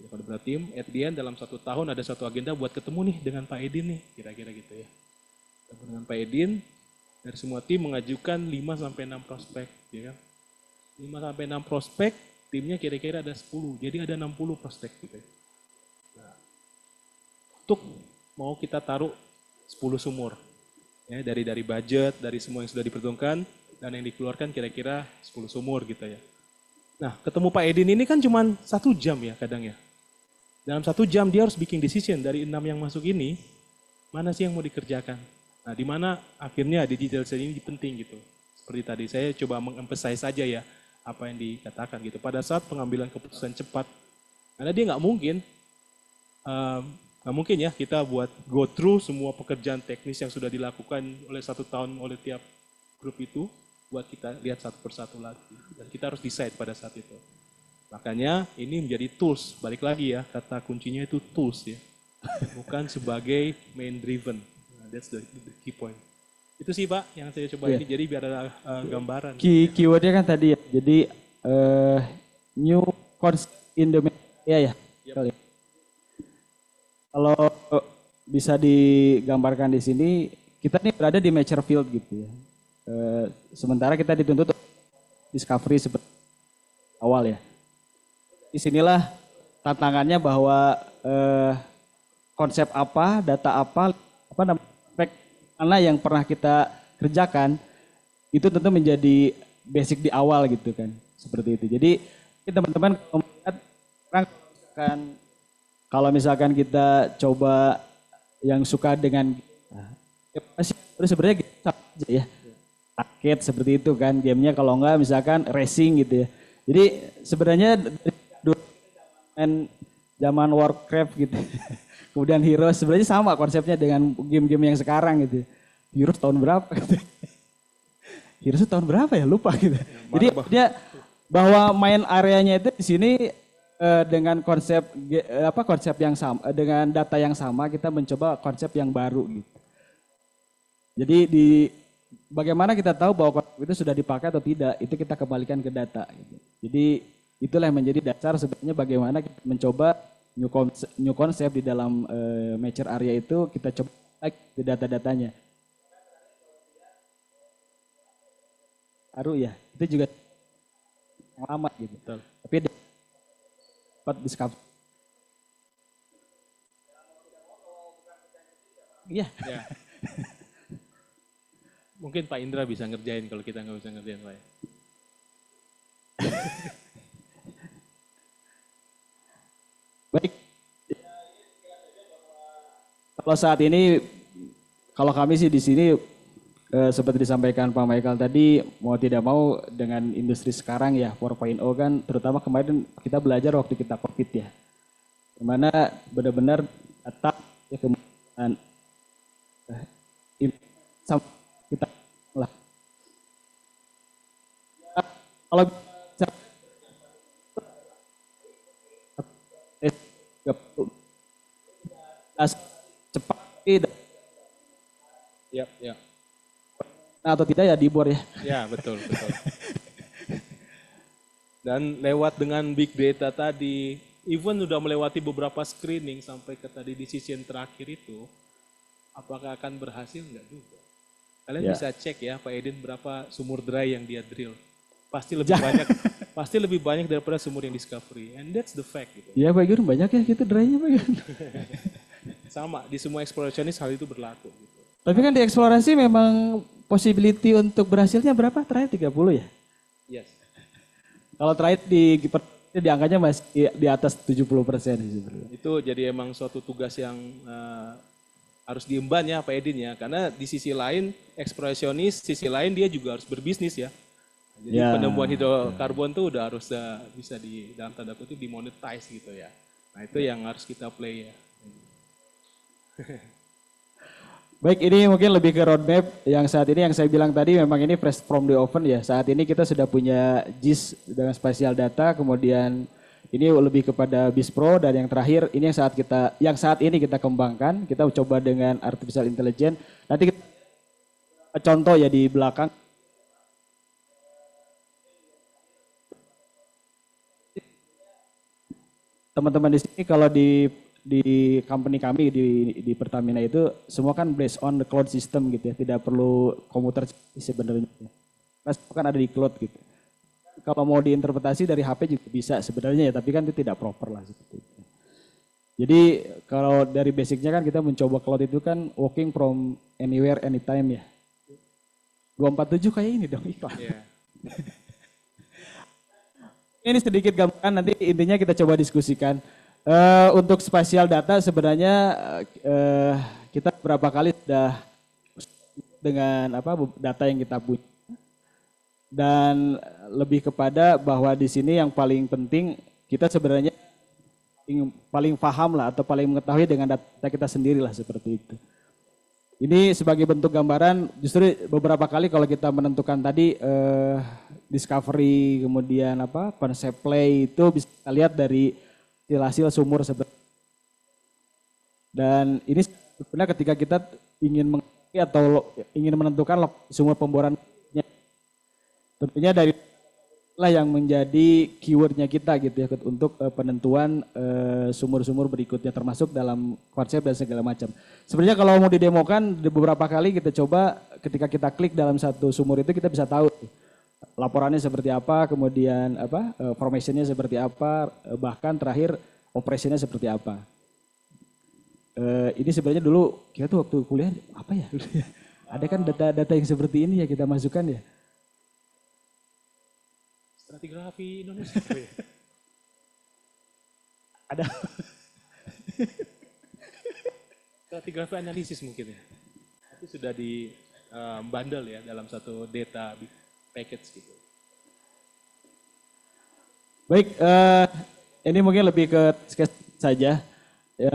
Jadi kalau beberapa tim, at the end dalam 1 tahun ada satu agenda buat ketemu nih dengan Pak Edin nih, kira-kira gitu ya. Ketemu dengan Pak Edin, dari semua tim mengajukan 5 sampai 6 prospek, ya kan. 5 sampai 6 prospek, timnya kira-kira ada 10, jadi ada 60 prospek gitu ya. Nah, untuk mau kita taruh 10 sumur, ya, dari budget, dari semua yang sudah diperhitungkan, dan yang dikeluarkan kira-kira 10 sumur gitu ya. Nah, ketemu Pak Edin ini kan cuma 1 jam ya kadang ya. Dalam 1 jam dia harus bikin decision dari 6 yang masuk ini, mana sih yang mau dikerjakan. Nah, di mana akhirnya di detail ini penting gitu. Seperti tadi saya coba mengemphasize saja ya apa yang dikatakan gitu. Pada saat pengambilan keputusan cepat, karena dia nggak mungkin ya kita buat go through semua pekerjaan teknis yang sudah dilakukan oleh 1 tahun oleh tiap grup itu, buat kita lihat satu persatu lagi. Dan kita harus decide pada saat itu. Makanya ini menjadi tools, balik lagi ya, kata kuncinya itu tools ya. Bukan sebagai main driven. Nah, that's the key point. Itu sih Pak yang saya coba ini, jadi biar ada gambaran. Keywordnya kan tadi ya, jadi new concept in the media ya. Yep. Kalau bisa digambarkan di sini, kita nih berada di mature field gitu ya. Sementara kita dituntut discovery seperti awal ya. Di sinilah tantangannya bahwa konsep apa, data apa namanya, mana yang pernah kita kerjakan itu tentu menjadi basic di awal gitu kan, seperti itu. Jadi teman-teman kalau misalkan kita coba yang suka dengan sebenarnya gitu aja ya, paket seperti itu kan gamenya, kalau enggak misalkan racing gitu ya. Jadi sebenarnya zaman Warcraft gitu. Kemudian Heroes sebenarnya sama konsepnya dengan game-game yang sekarang gitu. Heroes tahun berapa gitu. Heroes tahun berapa ya, lupa gitu. Jadi dia bahwa main areanya itu di sini dengan konsep yang sama, dengan data yang sama kita mencoba konsep yang baru gitu. Jadi bagaimana kita tahu bahwa konsep itu sudah dipakai atau tidak, itu kita kembalikan ke data gitu. Jadi itulah yang menjadi dasar sebenarnya bagaimana kita mencoba new concept di dalam mature area itu, kita coba di data-datanya. Baru ya, itu juga lama gitu. Betul. Tapi dapat discover. Iya. Ya. Mungkin Pak Indra bisa ngerjain kalau kita nggak bisa ngerjain Pak. Baik, kalau saat ini, kalau kami sih di sini seperti disampaikan Pak Michael tadi, mau tidak mau dengan industri sekarang ya 4.0 kan, terutama kemarin kita belajar waktu kita COVID ya, dimana benar-benar data ya, kemudian kita lah. Kalau cepat ya. Atau tidak ya dibor ya. Ya betul. Dan lewat dengan big data tadi, even sudah melewati beberapa screening sampai ke tadi decision terakhir itu, apakah akan berhasil enggak juga. Kalian bisa cek ya Pak Edin berapa sumur dry yang dia drill. Pasti lebih banyak daripada sumur yang discovery, and that's the fact gitu. Iya Pak Gun, banyak ya gitu dry-nya Pak Gun. Sama di semua explorationist hal itu berlaku gitu. Tapi kan di eksplorasi memang possibility untuk berhasilnya berapa? Terakhir 30 ya? Yes. Kalau terakhir di angkanya masih di atas 70% sebenarnya. Itu jadi emang suatu tugas yang harus diemban ya Pak Edin ya, karena di sisi lain eksplorasionis, sisi lain dia juga harus berbisnis ya. Jadi penemuan hidrokarbon tuh udah harus bisa di dalam tanda kutip dimonetize gitu ya. Nah itu yang harus kita play ya. Baik, ini mungkin lebih ke roadmap yang saat ini yang saya bilang tadi memang ini fresh from the oven ya. Saat ini kita sudah punya JIS dengan spatial data, kemudian ini lebih kepada BIS Pro dan yang terakhir ini yang saat ini kita kembangkan, kita coba dengan artificial intelligence. Nanti kita contoh ya di belakang. Teman-teman di sini kalau di company kami di Pertamina itu semua kan based on the cloud system gitu ya, tidak perlu komputer sebenarnya. Nah, semua kan ada di cloud gitu. Kalau mau diinterpretasi dari HP juga bisa sebenarnya ya, tapi kan itu tidak proper lah seperti itu. Jadi kalau dari basicnya kan kita mencoba cloud itu kan working from anywhere anytime ya. 247 kayak ini dong iklan. Yeah. Ini sedikit gambaran, nanti intinya kita coba diskusikan. Untuk spasial data sebenarnya kita berapa kali sudah dengan data yang kita punya. Dan lebih kepada bahwa di sini yang paling penting kita sebenarnya paling paham lah atau paling mengetahui dengan data kita sendiri lah seperti itu. Ini sebagai bentuk gambaran, justru beberapa kali kalau kita menentukan tadi discovery, kemudian konsep play itu bisa kita lihat dari hasil sumur seperti. Dan ini sebenarnya ketika kita ingin mengerti atau ingin menentukan sumur pemborannya, tentunya dari lah yang menjadi keywordnya kita gitu ya untuk penentuan sumur-sumur berikutnya termasuk dalam konsep dan segala macam. Sebenarnya kalau mau didemokan beberapa kali kita coba ketika kita klik dalam satu sumur itu kita bisa tahu laporannya seperti apa, kemudian formationnya seperti apa, bahkan terakhir operationnya seperti apa. Ini sebenarnya dulu kita tuh waktu kuliah apa ya? Ada kan data-data yang seperti ini ya kita masukkan ya. Stratigrafi Indonesia. Ada. Stratigrafi analisis mungkin ya. Itu sudah di bundle ya dalam satu data package gitu. Baik, ini mungkin lebih ke sketch saja. Ya.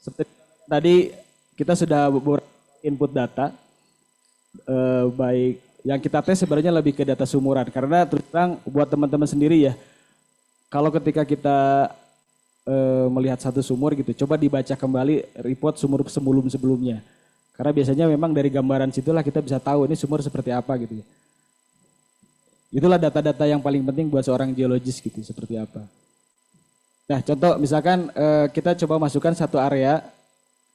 Seperti tadi kita sudah beberapa input data, baik yang kita tes sebenarnya lebih ke data sumuran. Karena terus terang buat teman-teman sendiri ya, kalau ketika kita melihat satu sumur gitu, coba dibaca kembali report sumur sebelum-sebelumnya. Karena biasanya memang dari gambaran situlah kita bisa tahu ini sumur seperti apa gitu ya. Itulah data-data yang paling penting buat seorang geologis gitu, seperti apa. Nah contoh misalkan kita coba masukkan satu area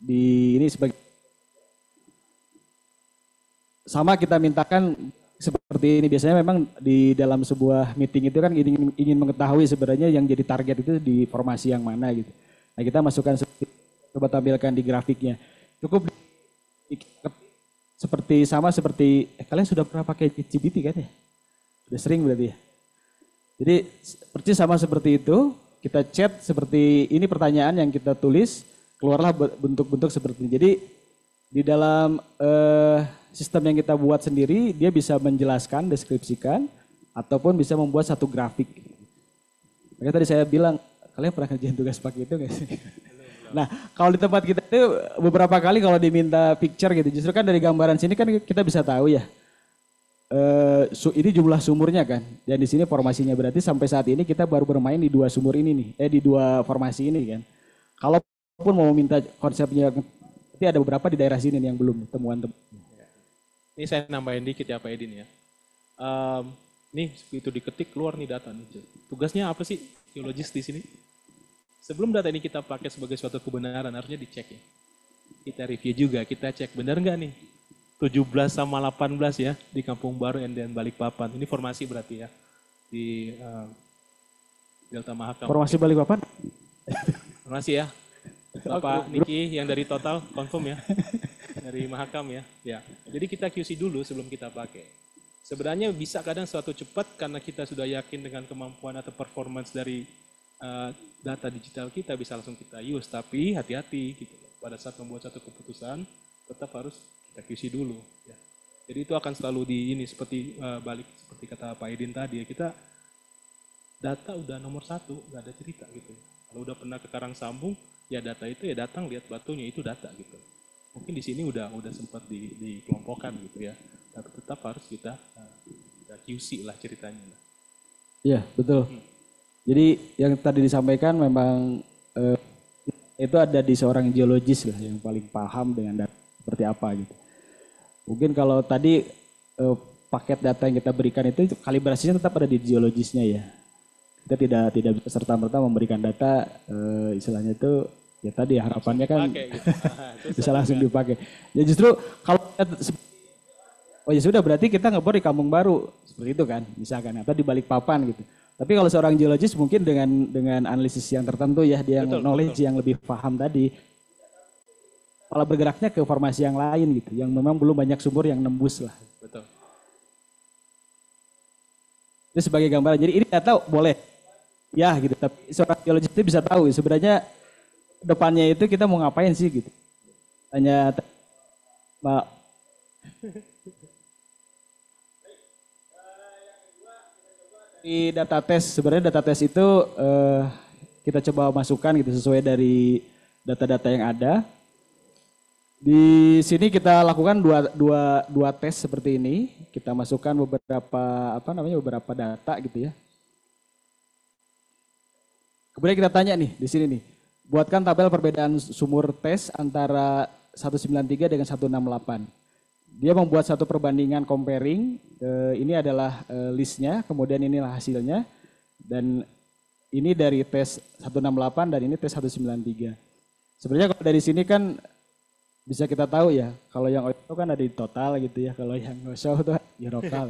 di ini sebagai sama kita mintakan seperti ini. Biasanya memang di dalam sebuah meeting itu kan ingin mengetahui sebenarnya yang jadi target itu di formasi yang mana gitu. Nah kita masukkan coba tampilkan di grafiknya. Cukup seperti kalian sudah pernah pakai GPT kan ya? Sudah sering berarti ya. Jadi persis sama seperti itu, kita chat seperti ini pertanyaan yang kita tulis, keluarlah bentuk-bentuk seperti ini. Jadi di dalam sistem yang kita buat sendiri, dia bisa menjelaskan, deskripsikan, ataupun bisa membuat satu grafik. Makanya tadi saya bilang, kalian pernah kerjain tugas pakai itu nggak sih? Nah, kalau di tempat kita itu beberapa kali kalau diminta picture gitu, justru kan dari gambaran sini kan kita bisa tahu ya. Ini jumlah sumurnya kan, dan di sini formasinya berarti sampai saat ini kita baru bermain di dua sumur ini nih, di dua formasi ini kan. Kalaupun mau minta konsepnya, nanti ada beberapa di daerah sini nih yang belum temuan. Ini saya nambahin dikit ya Pak Edin ya. Nih begitu diketik keluar nih data nih. Tugasnya apa sih geologis di sini? Sebelum data ini kita pakai sebagai suatu kebenaran harusnya dicek ya. Kita review juga, kita cek benar nggak nih 17 sama 18 ya di Kampung Baru dan Balikpapan. Ini formasi berarti ya di Delta Mahakam. Formasi Balikpapan? Formasi ya. Bapak Niki yang dari Total confirm ya. Dari Mahakam ya. Ya. Jadi kita QC dulu sebelum kita pakai. Sebenarnya bisa kadang suatu cepat karena kita sudah yakin dengan kemampuan atau performance dari data digital kita bisa langsung kita use. Tapi hati-hati gitu. Pada saat membuat satu keputusan tetap harus kita QC dulu. Ya. Jadi itu akan selalu di ini seperti seperti kata Pak Edin tadi ya, kita data udah nomor satu, nggak ada cerita gitu. Kalau udah pernah ke Karang Sambung, ya data itu ya datang lihat batunya itu data gitu. mungkin di sini udah sempat dikelompokkan gitu ya. Tapi tetap harus kita QC lah ceritanya. Iya, betul. Jadi yang tadi disampaikan memang itu ada di seorang geologis lah yang paling paham dengan data seperti apa gitu. Mungkin kalau tadi paket data yang kita berikan itu kalibrasinya tetap ada di geologisnya ya. Kita tidak bisa serta-merta memberikan data istilahnya itu ya tadi harapannya kan bisa langsung dipakai. Ya justru kalau oh ya sudah berarti kita ngebor di Kampung Baru seperti itu kan misalkan atau di Balikpapan gitu. Tapi kalau seorang geologis mungkin dengan analisis yang tertentu ya dia yang knowledge yang lebih paham tadi malah bergeraknya ke formasi yang lain gitu yang memang belum banyak sumur yang nembus lah. Betul. Itu sebagai gambaran. Jadi ini data boleh ya gitu tapi seorang geologis itu bisa tahu sebenarnya depannya itu kita mau ngapain sih gitu. Hanya Mbak di data test sebenarnya data test itu kita coba masukkan gitu sesuai dari data-data yang ada. Di sini kita lakukan dua tes seperti ini. Kita masukkan beberapa data gitu ya. Kemudian kita tanya nih di sini nih. Buatkan tabel perbedaan sumur tes antara 193 dengan 168. Dia membuat satu perbandingan comparing. Ini adalah listnya, kemudian inilah hasilnya. Dan ini dari tes 168 dan ini tes 193. Sebenarnya kalau dari sini kan bisa kita tahu ya, kalau yang itu kan ada di total gitu ya, kalau yang show itu ya lokal.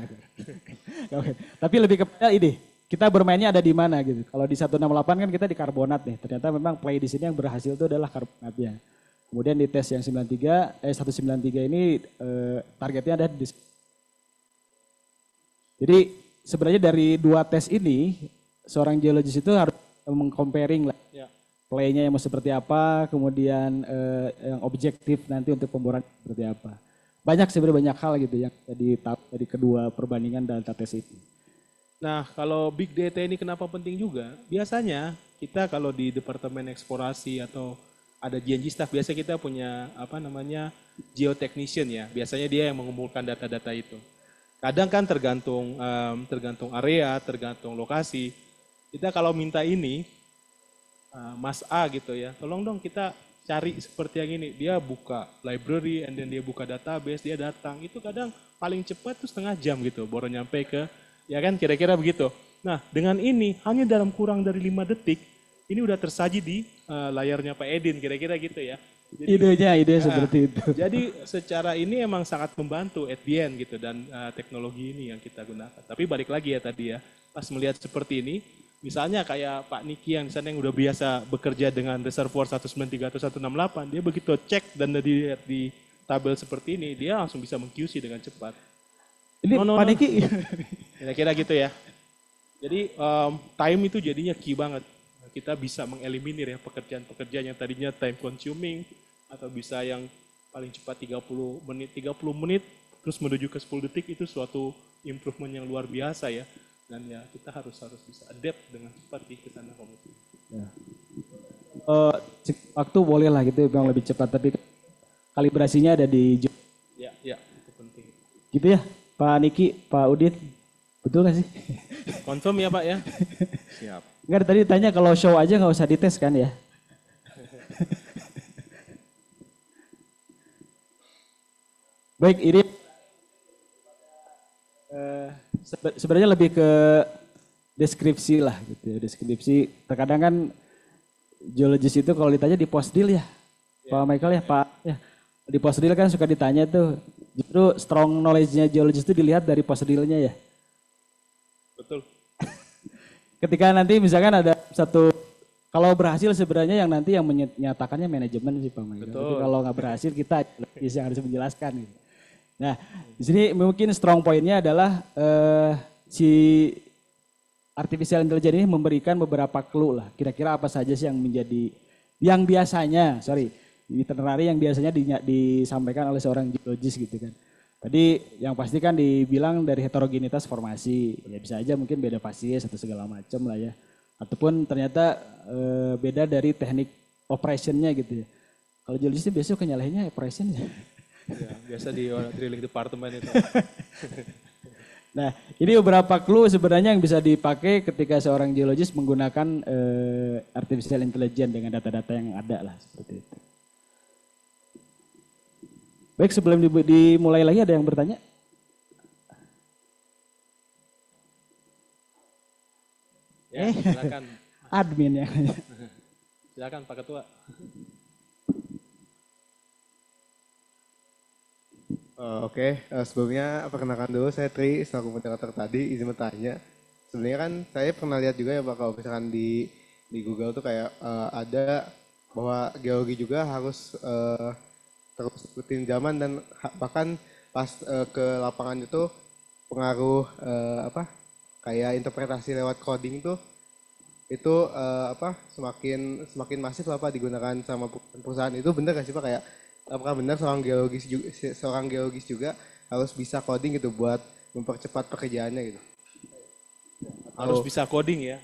Tapi lebih kepada ini, kita bermainnya ada di mana gitu. Kalau di 168 kan kita di karbonat nih, ternyata memang play di sini yang berhasil itu adalah karbonatnya. Kemudian di tes yang 193 ini targetnya ada di. Jadi sebenarnya dari dua tes ini, seorang geologis itu harus meng-comparing lah. Ya. Play-nya yang mau seperti apa, kemudian yang objektif nanti untuk pemboran seperti apa. Banyak sebenarnya banyak hal gitu yang dari kedua perbandingan data tes itu. Nah kalau big data ini kenapa penting juga? Biasanya kita kalau di departemen eksplorasi atau ada GNG staff, biasa kita punya geotechnician ya. Biasanya dia yang mengumpulkan data-data itu. Kadang kan tergantung area, tergantung lokasi. Kita kalau minta ini, Mas A gitu ya, tolong dong kita cari seperti yang ini. Dia buka library, and then dia buka database, dia datang. Itu kadang paling cepat tuh setengah jam gitu, baru nyampe ke, ya kan kira-kira begitu. Nah dengan ini, hanya dalam kurang dari 5 detik, ini udah tersaji di layarnya Pak Edin, kira-kira gitu ya. Jadi, ide seperti itu. Jadi secara ini emang sangat membantu at the end gitu, dan teknologi ini yang kita gunakan. Tapi balik lagi ya tadi ya, pas melihat seperti ini, misalnya kayak Pak Niki yang misalnya yang udah biasa bekerja dengan reservoir 193 atau 168, dia begitu cek dan dilihat di tabel seperti ini, dia langsung bisa meng-QC dengan cepat. Ini Pak Niki. Kira-kira gitu ya. Jadi time itu jadinya key banget. Kita bisa mengeliminir ya pekerjaan-pekerjaan yang tadinya time consuming, atau bisa yang paling cepat 30 menit terus menuju ke 10 detik, itu suatu improvement yang luar biasa ya. Dan ya kita harus bisa adapt dengan cepat di kesana komisi. Ya. Waktu boleh lah gitu yang lebih cepat, tapi kalibrasinya ada di. Ya itu penting. Gitu ya, Pak Niki, Pak Udin, betul nggak sih? Confirm ya Pak ya. Siap. Enggak, tadi ditanya kalau show aja nggak usah dites kan ya? Baik, ini sebenarnya lebih ke deskripsi lah gitu ya, deskripsi. Terkadang kan geologis itu kalau ditanya di posdil ya, Pak Michael ya, Pak ya, di posdil kan suka ditanya tuh, justru strong knowledge-nya geologis itu dilihat dari posdilnya ya. Betul. Ketika nanti misalkan ada satu, kalau berhasil sebenarnya yang nanti yang menyatakannya manajemen sih Pak Michael. Tapi kalau nggak berhasil kita yang harus menjelaskan gitu. Nah, di sini mungkin strong point-nya adalah si artificial intelligence ini memberikan beberapa clue lah. Kira-kira apa saja sih yang menjadi, yang biasanya, itinerary yang biasanya disampaikan oleh seorang geologis gitu kan. Tadi yang pasti kan dibilang dari heterogenitas formasi, ya bisa aja mungkin beda fasies atau segala macam lah ya. Ataupun ternyata beda dari teknik operationnya gitu ya. Kalau geologis biasanya kenyalahinnya operation ya. Ya, biasa di drilling department itu. Nah, ini beberapa clue sebenarnya yang bisa dipakai ketika seorang geologis menggunakan artificial intelligence dengan data-data yang ada lah seperti itu. Baik, sebelum dimulai lagi ada yang bertanya? Ya, silakan. Admin ya. Silakan Pak Ketua. Oke, sebelumnya perkenalkan dulu saya Tri, selaku moderator tadi, izin bertanya. Sebenarnya kan saya pernah lihat juga ya Pak, kalau misalkan di Google tuh kayak ada bahwa geologi juga harus terus ikutin zaman dan bahkan pas ke lapangan itu pengaruh kayak interpretasi lewat coding tuh itu semakin masif lah Pak digunakan sama perusahaan. Itu benar nggak sih Pak, kayak apakah benar seorang geologis juga harus bisa coding gitu buat mempercepat pekerjaannya gitu? Harus bisa coding ya.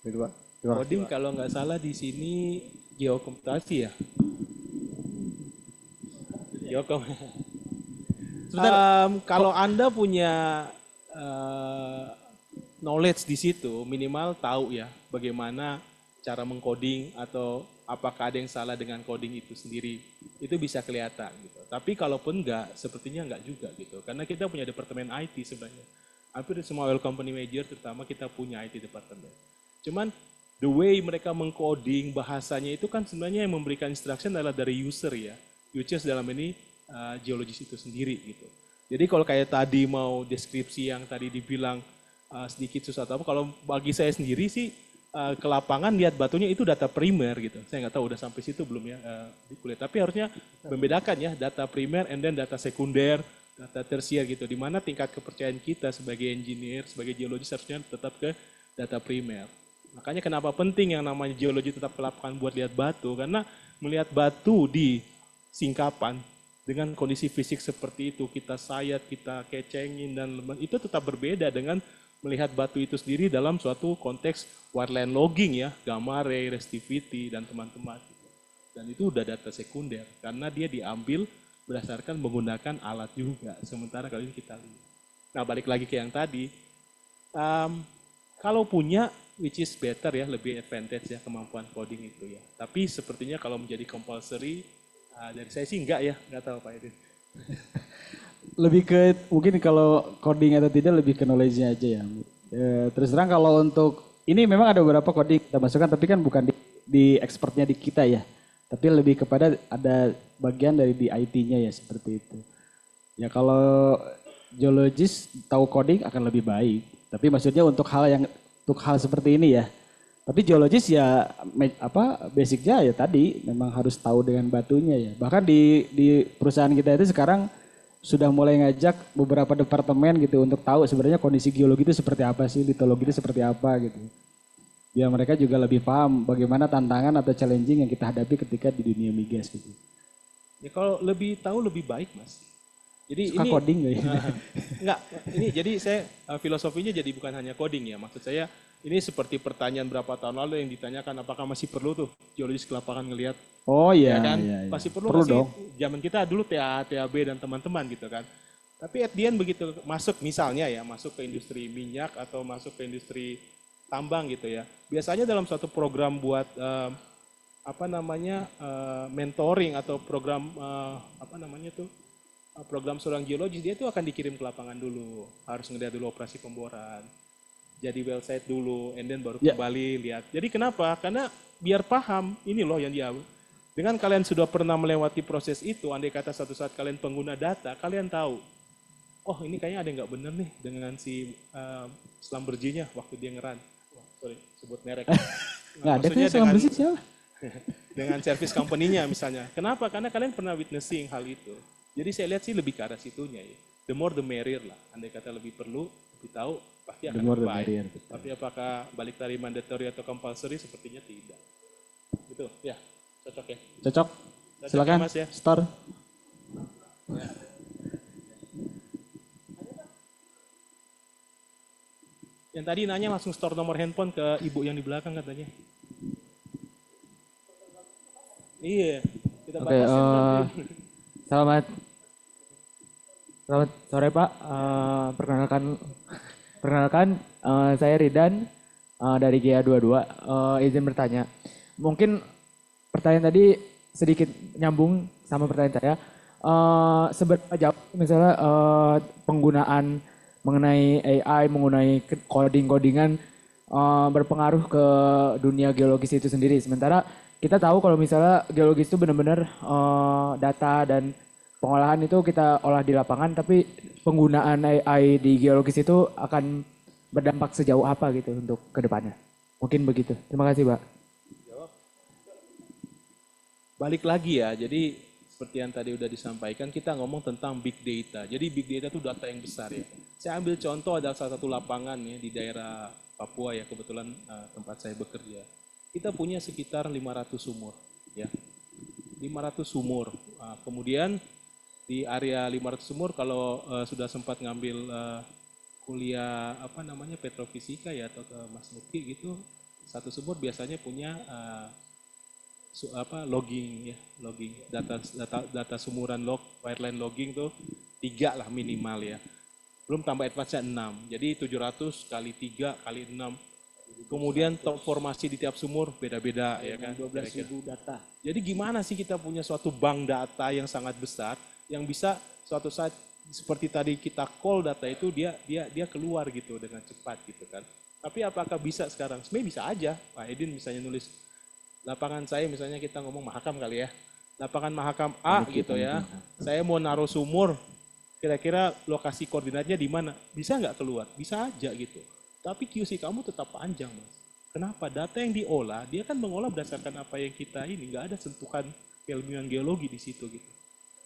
Gitu Pak. Terima kasih, Coding Pak. kalau nggak salah di sini geokomputasi ya. Geokom. Kalau Anda punya knowledge di situ, minimal tahu ya bagaimana cara mengcoding atau apakah ada yang salah dengan coding itu sendiri. Itu bisa kelihatan gitu. Tapi kalaupun enggak, sepertinya enggak juga gitu. Karena kita punya departemen IT sebenarnya. Hampir semua oil company major terutama kita punya IT departemen. Cuman the way mereka mengcoding bahasanya itu kan sebenarnya yang memberikan instruction adalah dari user ya. Users dalam ini geologis itu sendiri gitu. Jadi kalau kayak tadi mau deskripsi yang tadi dibilang sedikit susah atau apa, kalau bagi saya sendiri sih ke lapangan lihat batunya itu data primer gitu. Saya nggak tahu udah sampai situ belum ya di kuliah. Tapi harusnya membedakan ya data primer and then data sekunder, data tersier gitu. Di mana tingkat kepercayaan kita sebagai engineer, sebagai geologis harusnya tetap ke data primer. Makanya kenapa penting yang namanya geologi tetap ke lapangan buat lihat batu, karena melihat batu di singkapan dengan kondisi fisik seperti itu, kita sayat, kita kecengin dan itu tetap berbeda dengan melihat batu itu sendiri dalam suatu konteks wireline logging ya, gamma ray, resistivity dan teman-teman. Dan itu udah data sekunder karena dia diambil berdasarkan menggunakan alat juga. Sementara kali ini kita lihat. Nah balik lagi ke yang tadi, kalau punya which is better ya, lebih advantage ya kemampuan coding itu ya. Tapi sepertinya kalau menjadi compulsory, dari saya sih enggak ya, enggak tahu Pak Edwin. Lebih ke mungkin kalau coding atau tidak lebih ke knowledge-nya aja ya. Terus terang kalau untuk ini memang ada beberapa coding kita masukkan tapi kan bukan di expertnya di kita ya. Tapi lebih kepada ada bagian dari di IT-nya ya seperti itu. Ya kalau geologis tahu coding akan lebih baik. Tapi maksudnya untuk hal seperti ini ya. Tapi geologis ya basicnya ya tadi memang harus tahu dengan batunya ya. Bahkan di perusahaan kita itu sekarang sudah mulai ngajak beberapa departemen gitu untuk tahu sebenarnya kondisi geologi itu seperti apa sih, litologi itu seperti apa gitu. Biar mereka juga lebih paham bagaimana tantangan atau challenging yang kita hadapi ketika di dunia migas gitu. Ya kalau lebih tahu lebih baik Mas. Jadi Suka ini coding gak ya? Enggak, ini jadi saya filosofinya jadi bukan hanya coding ya. Maksud saya ini seperti pertanyaan berapa tahun lalu yang ditanyakan apakah masih perlu tuh geologis ke lapangan ngelihat. Oh iya, Ya kan? iya, iya. Masih perlu Perlu nggak sih? dong. Zaman kita dulu TAB dan teman-teman gitu kan. Tapi at the end begitu masuk misalnya ya, masuk ke industri minyak atau masuk ke industri tambang gitu ya. Biasanya dalam suatu program buat mentoring atau program program seorang geologis, dia itu akan dikirim ke lapangan dulu. Harus ngeliat dulu operasi pemboran. Jadi well site dulu, and then baru kembali lihat. Jadi kenapa? Karena biar paham, ini loh yang dia. Dengan kalian sudah pernah melewati proses itu, andai kata satu saat kalian pengguna data, kalian tahu, oh ini kayaknya ada yang nggak bener nih dengan si Schlumberger-nya waktu dia ngeran. Sorry, sebut merek. Nggak ada kan yang bersih siapa? Dengan service company-nya misalnya. Kenapa? Karena kalian pernah witnessing hal itu. Jadi saya lihat sih lebih ke arah situnya ya. The more the merrier lah. Andai kata lebih perlu, lebih tahu, pasti akan lebih baik. Tapi apakah balik dari mandatory atau compulsory? Sepertinya tidak. Gitu ya. Cocok ya? Cocok. Cocok Silakan, ya, Mas ya? start. Ya. Yang tadi nanya langsung store nomor handphone ke ibu yang di belakang katanya. Iya. Kita Oke, batasin kan. selamat selamat sore Pak. Perkenalkan saya Ridan dari GA22. Izin bertanya. Mungkin pertanyaan tadi sedikit nyambung sama pertanyaan saya. Seberapa jauh misalnya penggunaan mengenai AI, mengenai coding-codingan berpengaruh ke dunia geologis itu sendiri. Sementara kita tahu kalau misalnya geologis itu benar-benar data dan pengolahan itu kita olah di lapangan, tapi penggunaan AI di geologis itu akan berdampak sejauh apa gitu untuk kedepannya. Mungkin begitu. Terima kasih, Pak. Balik lagi ya, jadi seperti yang tadi udah disampaikan, kita ngomong tentang big data. Jadi big data itu data yang besar ya. Saya ambil contoh ada salah satu lapangan ya di daerah Papua ya, kebetulan tempat saya bekerja. Kita punya sekitar 500 sumur ya. 500 sumur. Kemudian di area 500 sumur kalau sudah sempat ngambil kuliah petrofisika ya atau ke Mas Nuki gitu, satu sumur biasanya punya logging data sumuran wireline logging tuh 3 lah minimal ya. Belum tambah advance-nya 6. Jadi 700 kali 3 kali 6. Kemudian top formasi di tiap sumur beda-beda ya kan. 12.000 data. Jadi gimana sih kita punya suatu bank data yang sangat besar yang bisa suatu saat seperti tadi kita call data itu dia keluar gitu dengan cepat gitu kan. Tapi apakah bisa sekarang? Sebenarnya bisa aja. Pak Edin misalnya nulis lapangan saya misalnya kita ngomong Mahakam kali ya. Lapangan Mahakam A gitu ya. Saya mau naruh sumur, kira-kira lokasi koordinatnya di mana? Bisa nggak keluar? Bisa aja gitu. Tapi QC kamu tetap panjang, Mas. Kenapa? Data yang diolah, dia kan mengolah berdasarkan apa yang kita ini, nggak ada sentuhan keilmuan geologi di situ gitu.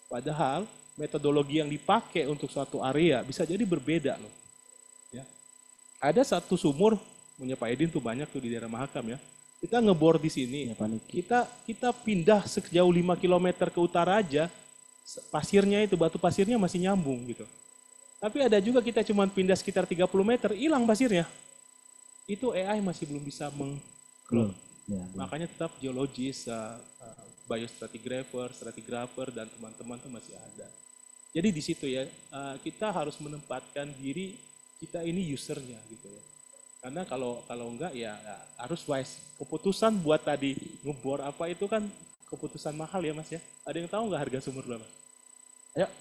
Padahal metodologi yang dipakai untuk suatu area bisa jadi berbeda loh. Ya. Ada satu sumur, punya Pak Edin tuh banyak tuh di daerah Mahakam ya. Kita ngebor di sini, kita pindah sejauh 5 km ke utara aja, pasirnya itu, batu pasirnya masih nyambung gitu. Tapi ada juga kita cuma pindah sekitar 30 meter, hilang pasirnya. Itu AI masih belum bisa mengklon. Makanya tetap geologis, stratigrapher dan teman-teman itu masih ada. Jadi di situ ya, kita harus menempatkan diri kita ini usernya gitu ya. Karena kalau enggak ya harus wise. Keputusan buat tadi ngebor apa itu kan keputusan mahal ya Mas ya. Ada yang tahu nggak harga sumur berapa? Ayo,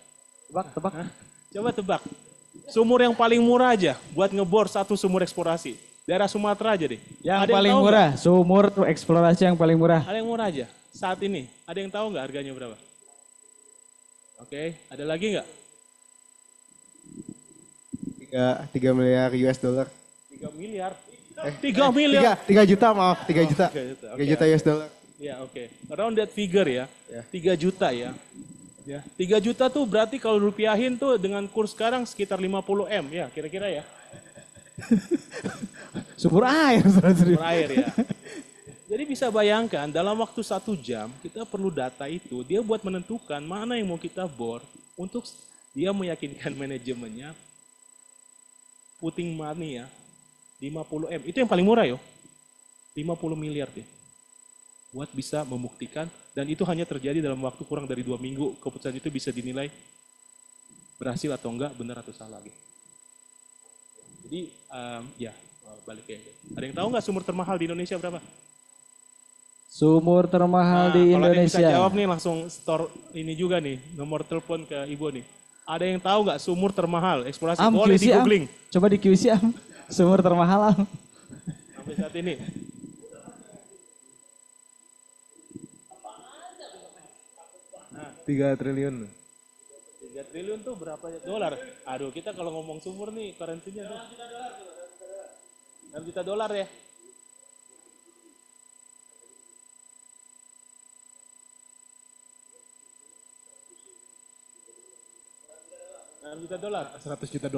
tebak. Coba tebak. Sumur yang paling murah aja buat ngebor satu sumur eksplorasi. Daerah Sumatera aja deh. Yang paling murah, sumur eksplorasi yang paling murah. Ada yang murah aja. Saat ini, ada yang tahu nggak harganya berapa? Oke, ada lagi nggak? 3 miliar US dollar. 3 miliar? 3 miliar? 3 juta maaf, 3 juta. 3 juta US dollar. Ya oke, around that figure ya, 3 juta ya. 3 juta tuh berarti kalau rupiahin tuh dengan kurs sekarang sekitar 50 M ya kira-kira ya. Sumur air. Sumur air ya. Jadi bisa bayangkan dalam waktu 1 jam kita perlu data itu, dia buat menentukan mana yang mau kita bor untuk dia meyakinkan manajemennya putting money ya 50 M. Itu yang paling murah yo. 50 miliar deh. Buat bisa membuktikan dan itu hanya terjadi dalam waktu kurang dari 2 minggu. Keputusan itu bisa dinilai berhasil atau enggak, benar atau salah gitu. Jadi balik ke yang ada yang tahu nggak sumur termahal di Indonesia berapa? Sumur termahal di Kalau ada yang Indonesia. bisa jawab nih langsung store ini juga nih, nomor telepon ke Ibu nih. Ada yang tahu nggak sumur termahal eksplorasi? Boleh di googling. Coba di QC sumur termahal Sampai saat ini. 3 triliun. 3 triliun tuh berapa dolar? Aduh, kita kalau ngomong sumur nih, currency-nya tuh. 6 juta dolar ya. $100 juta.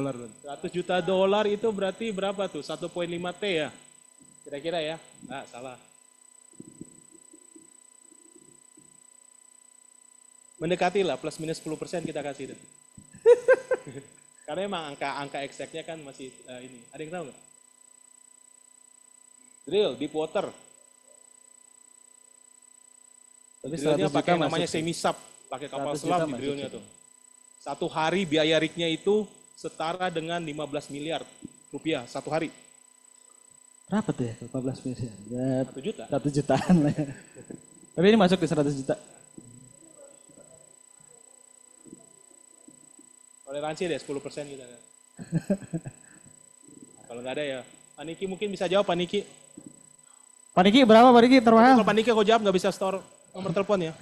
100 juta dolar itu berarti berapa tuh? 1,5 T ya? Kira-kira ya? Nah, salah. Mendekati lah, plus minus 10% kita kasih deh. Karena emang angka exactnya kan masih ini. Ada yang tahu nggak? Drill, deep water. Tapi Drillnya 100 juta pakai namanya masuk sih. semi-sub, pakai kapal 100 juta selam di masuk drillnya sih. tuh. Satu hari biaya rignya itu setara dengan 15 miliar rupiah satu hari. Berapa tuh ya? 14 miliar. Ya, 1 juta. 1 jutaan lah ya. Tapi ini masuk di 100 juta. Toleransi deh 10% gitu kan. Nah, kalau nggak ada ya, Pak Niki mungkin bisa jawab Pak Niki. Pak Niki berapa Pak Niki termahal? Kalau Pak Niki kau jawab nggak bisa store nomor telepon ya.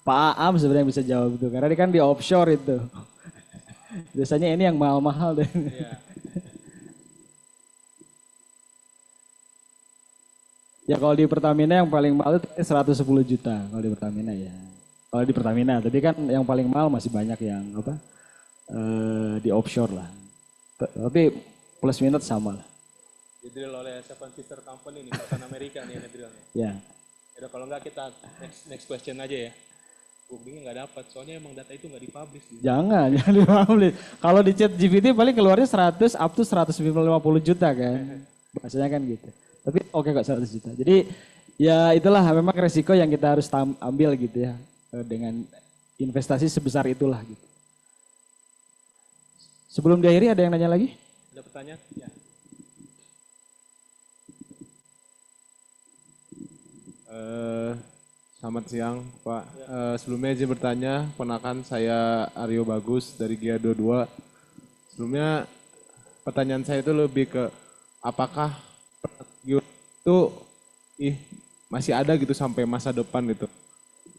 Pak Aam sebenarnya bisa jawab itu. Karena dia kan di offshore itu. Biasanya ini yang mahal-mahal deh. Iya. Ya kalau di Pertamina yang paling mahal itu 110 juta kalau di Pertamina ya. Kalau di Pertamina, tapi kan yang paling mahal masih banyak yang apa di offshore lah. Tapi plus minus sama lah. Didrill oleh Seven Sister Company nih, perusahaan Amerika nih yang ngedrillnya. Ya. Ya kalau nggak kita next question aja ya. Buktinya nggak dapat, soalnya emang data itu nggak dipublish. Gitu. Jangan dipublish. Kalau di chat GPT paling keluarnya 100 up to 150 juta kan. Bahasanya kan gitu. Tapi oke kok 100 juta. Jadi ya itulah memang resiko yang kita harus ambil gitu ya. Dengan investasi sebesar itulah gitu. Sebelum diakhiri ada yang nanya lagi? Ada pertanyaan? Ya. Selamat siang Pak. Sebelumnya izin bertanya, ponakan saya Aryo Bagus dari GIA 22. Sebelumnya pertanyaan saya itu lebih ke apakah itu masih ada gitu sampai masa depan gitu.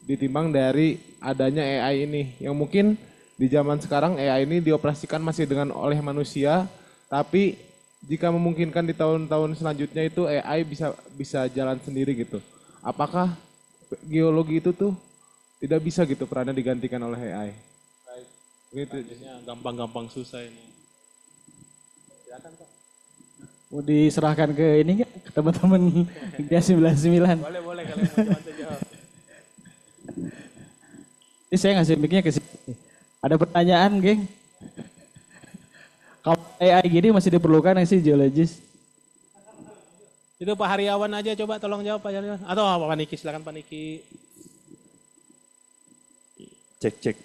Ditimbang dari adanya AI ini yang mungkin di zaman sekarang AI ini dioperasikan masih dengan oleh manusia, tapi jika memungkinkan di tahun-tahun selanjutnya itu AI bisa jalan sendiri gitu. Apakah geologi itu tuh tidak bisa gitu perannya digantikan oleh AI? Baik. Gitu. Selanjutnya gampang-gampang susah ini. Silakan Pak. Mau diserahkan ke ini nggak? Ke teman-teman dia 99. Boleh kalian mau jawab. Ini saya ngasih mic-nya ke sini. Ada pertanyaan, geng? Kalau AI gini masih diperlukan nggak sih geologis? Itu Pak Haryawan aja coba tolong jawab Pak Haryawan. Atau Pak Niki, silakan Pak Niki. Cek.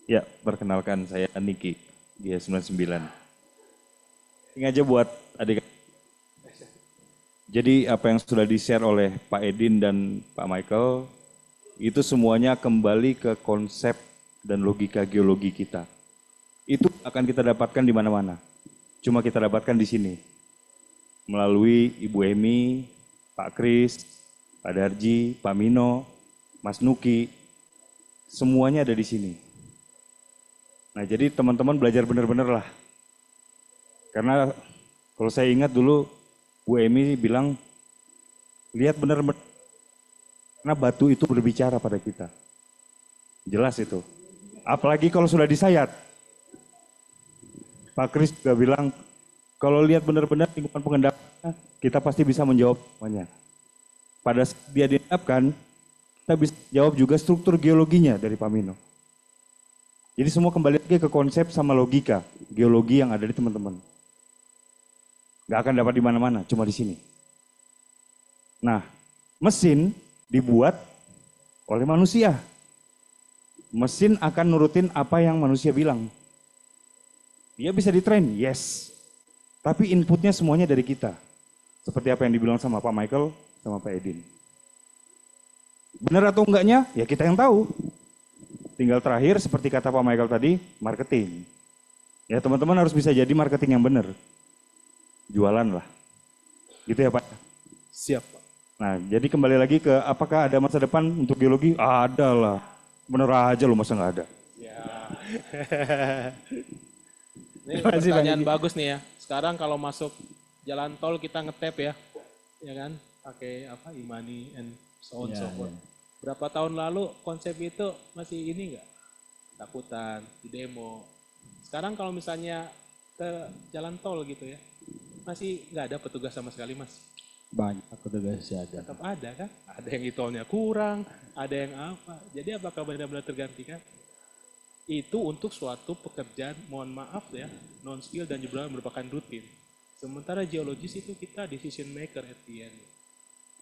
Ya, perkenalkan saya Niki, GIA99. Ini aja buat adik. Jadi apa yang sudah di-share oleh Pak Edin dan Pak Michael, itu semuanya kembali ke konsep dan logika geologi kita. Itu akan kita dapatkan di mana-mana. Cuma kita dapatkan di sini. Melalui Ibu Emi, Pak Kris, Pak Darji, Pak Mino, Mas Nuki, semuanya ada di sini. Nah jadi teman-teman belajar benar-benar lah. Karena kalau saya ingat dulu Bu Emi bilang, lihat benar-benar. Karena batu itu berbicara pada kita. Jelas itu. Apalagi kalau sudah disayat. Pak Kris juga bilang, kalau lihat benar-benar lingkungan pengendapnya, kita pasti bisa menjawab semuanya. Pada saat dia diendapkan, kita bisa jawab juga struktur geologinya dari Pak Mino. Jadi semua kembali lagi ke konsep sama logika geologi yang ada di teman-teman. Gak akan dapat di mana-mana, cuma di sini. Nah, mesin dibuat oleh manusia. Mesin akan nurutin apa yang manusia bilang. Dia bisa ditrain, yes. Tapi inputnya semuanya dari kita. Seperti apa yang dibilang sama Pak Michael, sama Pak Edin. Benar atau enggaknya, ya kita yang tahu. Tinggal terakhir, seperti kata Pak Michael tadi, marketing. Ya teman-teman harus bisa jadi marketing yang benar. Jualan lah. Gitu ya Pak? Siap Pak. Nah, jadi kembali lagi ke apakah ada masa depan untuk geologi? Ada lah. Bener aja loh, masa nggak ada. Ya. Ini pertanyaan bagus nih ya. Sekarang kalau masuk jalan tol kita ngetap ya. Ya kan? Pakai apa? E-money and so on so forth. Berapa tahun lalu konsep itu masih ini nggak? Takutan, di demo. Sekarang kalau misalnya ke jalan tol gitu ya. Masih nggak ada petugas sama sekali Mas. Banyak petugas ada. Tetap ada kan? Ada yang e-tolnya kurang, ada yang apa. Jadi apakah benar-benar tergantikan? Itu untuk suatu pekerjaan, mohon maaf ya, non-skill dan juga merupakan rutin. Sementara geologis itu kita decision maker at the end.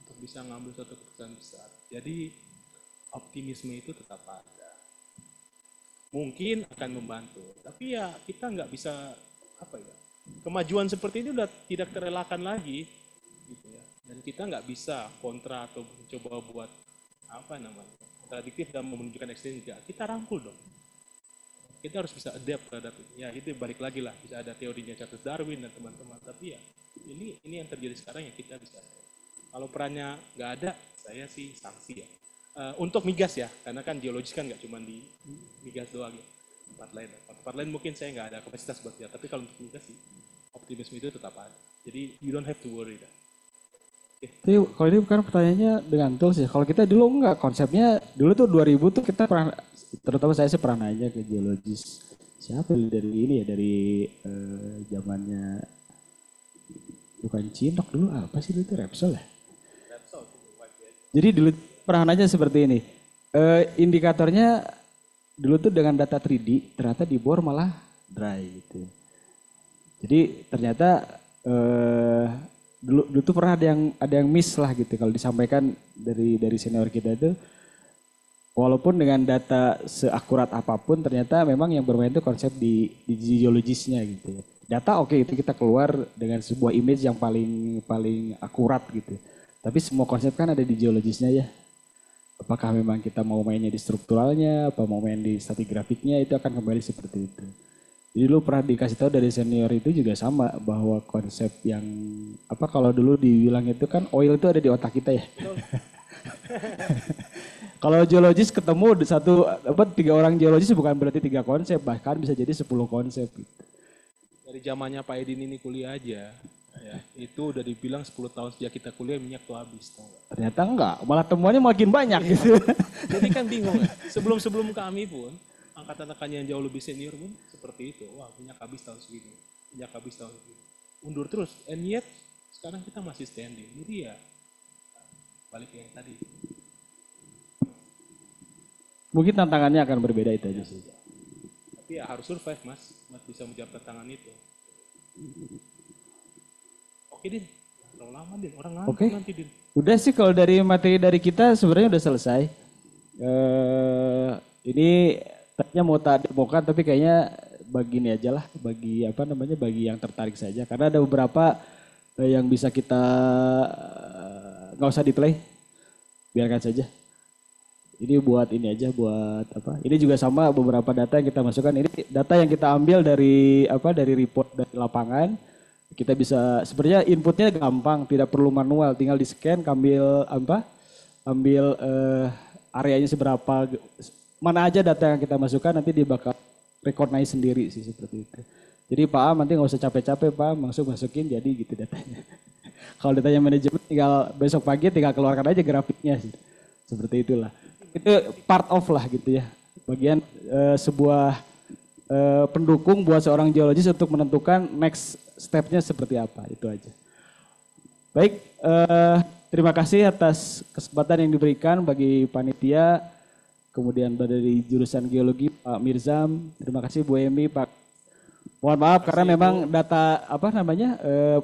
untuk bisa ngambil suatu keputusan besar. Jadi optimisme itu tetap ada. Mungkin akan membantu, tapi ya kita nggak bisa apa ya, kemajuan seperti ini udah tidak terelakkan lagi, gitu ya. Dan kita nggak bisa kontra atau mencoba buat apa namanya kontradiktif dan menunjukkan ekstrim. Enggak, kita rangkul dong. Kita harus bisa adapt terhadap itu. Ya itu balik lagi lah, bisa ada teorinya Charles Darwin dan teman-teman. Tapi ya ini yang terjadi sekarang ya kita bisa. Kalau perannya nggak ada, saya sih sanksi ya. Untuk migas ya, karena kan geologis kan nggak cuma di migas doang ya. Tempat lain mungkin saya nggak ada kapasitas buat ya. Tapi kalau untuk migas sih, optimisme itu tetap ada. Jadi you don't have to worry dah. Tapi kalau ini bukan pertanyaannya dengan tools ya. Kalau kita dulu enggak, konsepnya dulu tuh 2000 tuh kita pernah, terutama saya sih pernah nanya ke geologis. Siapa dari ini ya, dari zamannya bukan Cinok dulu, apa sih itu Repsol ya? Jadi dulu pernah nanya seperti ini. Indikatornya dulu tuh dengan data 3D ternyata di bor malah dry gitu. Jadi ternyata dulu tuh pernah ada yang miss lah gitu kalau disampaikan dari senior kita itu, walaupun dengan data seakurat apapun ternyata memang yang bermain itu konsep di geologisnya gitu. Data oke, itu kita keluar dengan sebuah image yang paling akurat gitu. Tapi semua konsep kan ada di geologisnya ya. Apakah memang kita mau mainnya di strukturalnya, apa mau main di stratigrafiknya, itu akan kembali seperti itu. Jadi lu pernah dikasih tahu dari senior itu juga sama, bahwa konsep yang apa kalau dulu dibilang itu kan oil itu ada di otak kita ya. Kalau geologis ketemu tiga orang geologis bukan berarti 3 konsep, bahkan bisa jadi 10 konsep gitu. Dari zamannya Pak Edin ini kuliah aja, ya, itu udah dibilang 10 tahun sejak kita kuliah minyak tuh habis, tau gak? Ternyata enggak, malah temuannya makin banyak gitu. Jadi kan bingung ya, sebelum kami pun, angkatan-angkatan yang jauh lebih senior pun seperti itu. Wah, minyak habis tahun segini, minyak habis tahun segini. Undur terus, and yet sekarang kita masih standing. Jadi ya, balik ke yang tadi. Mungkin tantangannya akan berbeda itu aja sih. Tapi ya harus survive mas, buat bisa menjawab tantangan itu. Oke Din, terlalu lama Din, orang ngantuk nanti Din. Udah sih kalau dari materi dari kita sebenarnya udah selesai. Ini tadinya mau tak demokan tapi kayaknya begini aja lah, bagi yang tertarik saja. Karena ada beberapa yang bisa kita nggak usah di play, biarkan saja. Ini buat ini aja, buat apa? Ini juga sama beberapa data yang kita masukkan. Ini data yang kita ambil dari report dari lapangan. Kita bisa sebenarnya inputnya gampang, tidak perlu manual, tinggal di scan, ambil areanya seberapa, mana aja data yang kita masukkan nanti dia bakal recognize sendiri sih seperti itu. Jadi Pak Am nanti nggak usah capek-capek Pak Am, masukin jadi gitu datanya. Kalau datanya manajemen tinggal besok pagi tinggal keluarkan aja grafiknya sih. Seperti itulah. Itu part of lah gitu ya. Bagian sebuah pendukung buat seorang geologis untuk menentukan next stepnya seperti apa, itu aja. Baik, terima kasih atas kesempatan yang diberikan bagi panitia, kemudian dari jurusan geologi Pak Mirzam, terima kasih Bu Emi, Pak. Mohon maaf karena memang data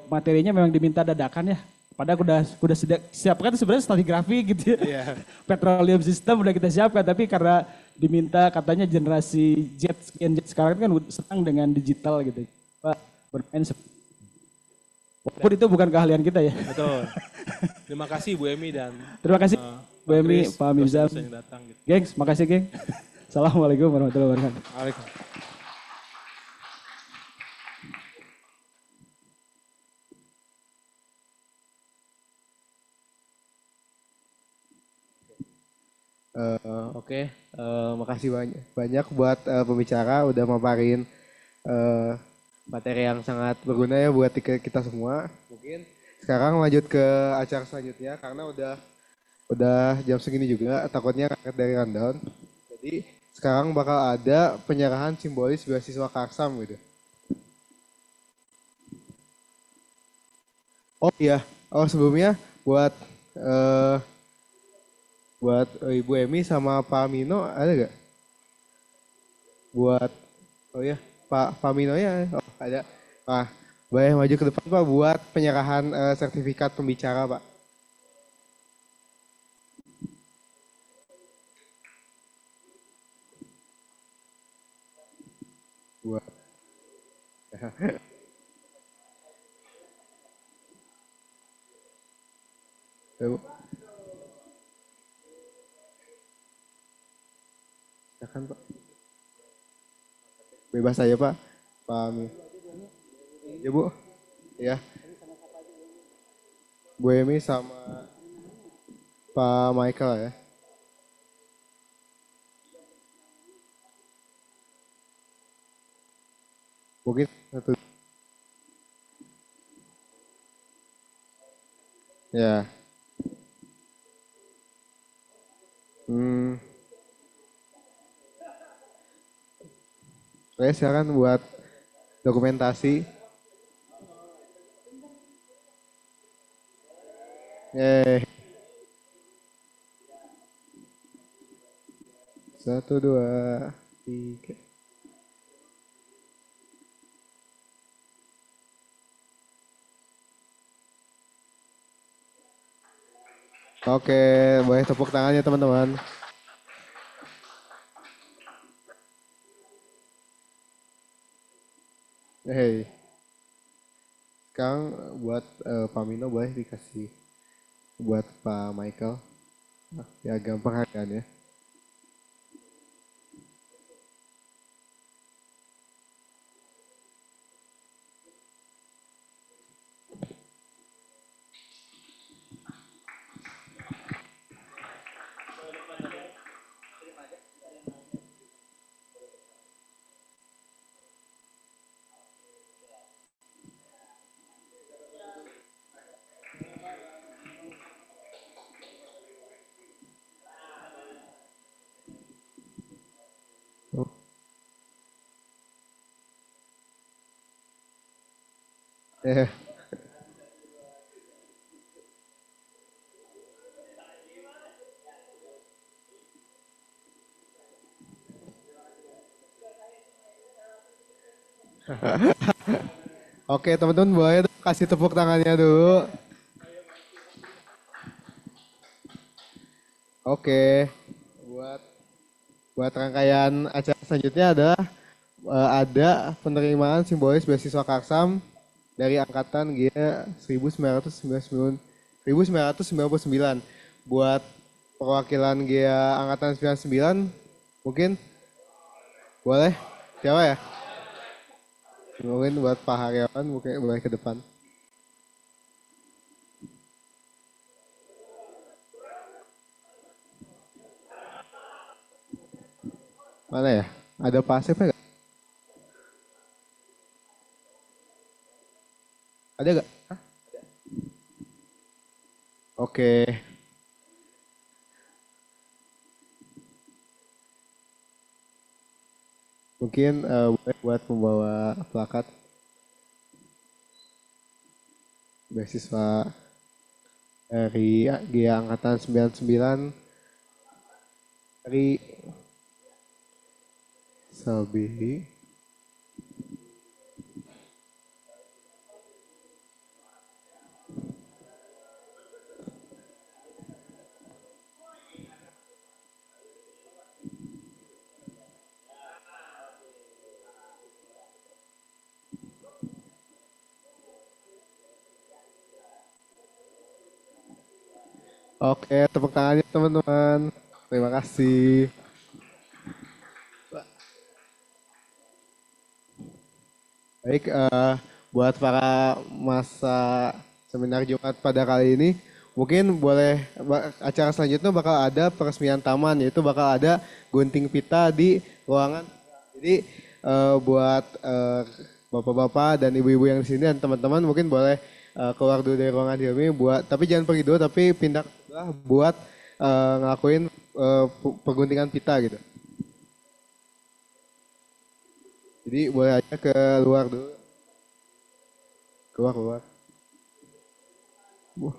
materinya memang diminta dadakan ya. Padahal udah siapkan sebenarnya stratigrafi gitu ya. Yeah. Petroleum system udah kita siapkan, tapi karena diminta katanya generasi jet sekarang kan senang dengan digital gitu. Pak bermain walaupun itu bukan keahlian kita ya. Betul. Terima kasih Bu Emi dan terima kasih Bu Emi, Pak Mirzam. Gitu. Gengs, makasih geng. Assalamualaikum warahmatullahi wabarakatuh. Waalaikumsalam. Oke, makasih banyak buat pembicara udah maparin materi yang sangat berguna ya buat kita semua. Mungkin sekarang lanjut ke acara selanjutnya karena udah jam segini juga, takutnya kaget dari rundown. Jadi sekarang bakal ada penyerahan simbolis beasiswa Karsam gitu. Oh iya, sebelumnya buat Ibu Emi sama Pak Mino ada gak? Buat, Pak Mino ya, ada. Boleh maju ke depan Pak buat penyerahan sertifikat pembicara Pak. buat Ya, Bu. Silakan Pak. Bebas aja Pak. Pak Ami. Ya Bu. Ya. Bu Emi sama Pak Michael ya. Mungkin satu. Ya. Hmm. Oke, silakan buat dokumentasi. Eh, satu, dua, tiga. Oke, boleh tepuk tangannya teman-teman. Hey, sekarang buat Pak Mino boleh dikasih buat Pak Michael. Ya gampang harganya. Oh. Eh, Oke teman-teman boleh kasih tepuk tangannya dulu. Oke, buat buat rangkaian acara selanjutnya adalah ada penerimaan simbolis beasiswa Karsam dari angkatan G 1999 1999. Buat perwakilan G angkatan 99 mungkin boleh siapa ya? Mungkin buat Pak Haryawan mungkin boleh ke depan. Mana ya? Ada Pak Asep nggak? Ada nggak? Hah? Oke. Mungkin boleh buat membawa plakat beasiswa dari G angkatan 99 dari Selby. Oke, tepuk tangannya teman-teman. Terima kasih. Baik, buat para masa seminar Jumat pada kali ini, mungkin boleh acara selanjutnya bakal ada peresmian taman, yaitu bakal ada gunting pita di ruangan. Jadi buat bapak-bapak dan ibu-ibu yang di sini dan teman-teman mungkin boleh keluar dulu dari ruangan ini buat, tapi jangan pergi dulu, tapi pindah buat ngelakuin perguntingan pita gitu. Jadi boleh aja keluar dulu. Keluar. Wah.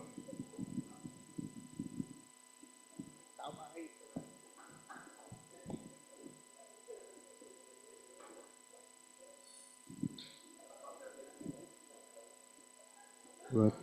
Buat.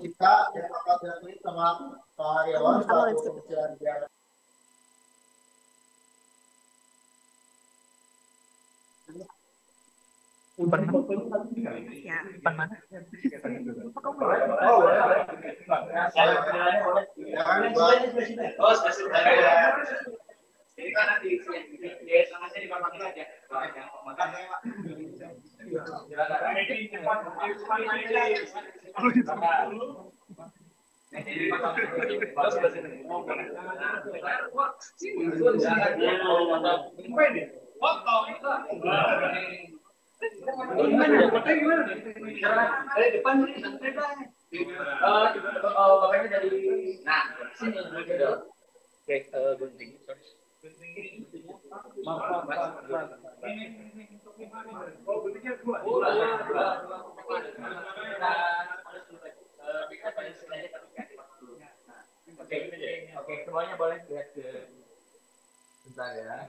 kita yang bakal dilakuin sama Pak Haryawan selaku pembicara biara. Ya, depan mana? Jadi kan nanti di tengahnya di bawah aja. Depan bapaknya dari sini. Oke, gunting. Sorry. Oke, semuanya boleh lihat ke bentar ya.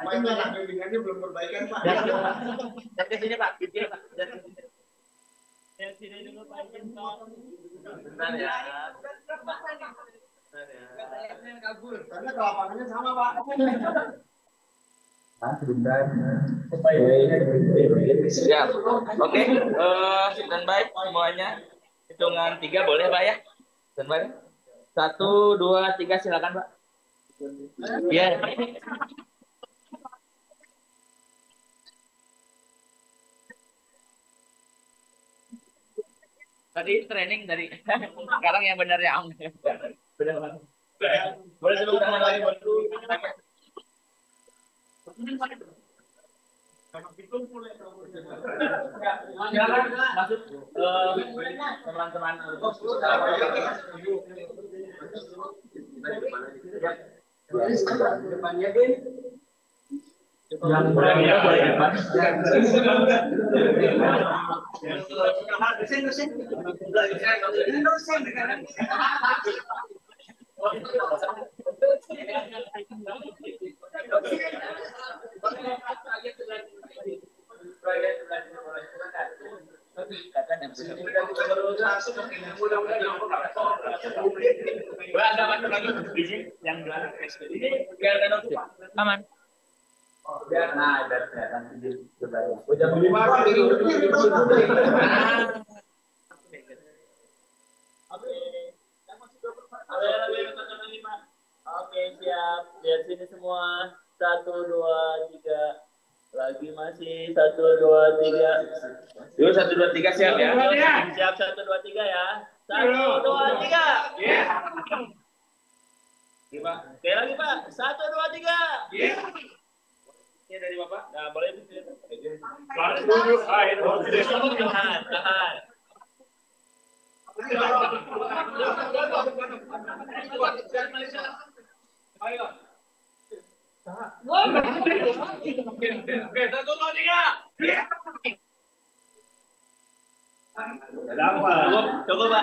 Bimbingannya belum perbaikan, Pak. Dan ke sini, Pak. Gitu, Pak. Lihat sini dulu Pak. Bentar ya. Karena ke lapangannya sama, Pak. Sebentar. Siap. Oke, standby semuanya. Hitungan 3 boleh, Pak ya? Standby. 1, 2, 3 silakan, Pak. Iya. Tadi training dari sekarang yang benar ya, Om. Benar banget. Boleh dulu tangan lagi bantu. Silakan masuk teman-teman. Depannya Ben. Yang boleh depan. Aman. Nah, ada kelihatan di sebelah. Udah Oke, siap. Lihat sini semua. 1, 2, 3. Lagi masih 1, 2, 3. Yuk 1, 2, 3 siap ya. Siap 1, 2, 3 ya. 1, 2, 3. Oke lagi Pak. 1, 2, 3. Ini dari Bapak. Nah, boleh dilihat. Tahan. Ayo. Oke, 1, 2, 3. Coba Pak.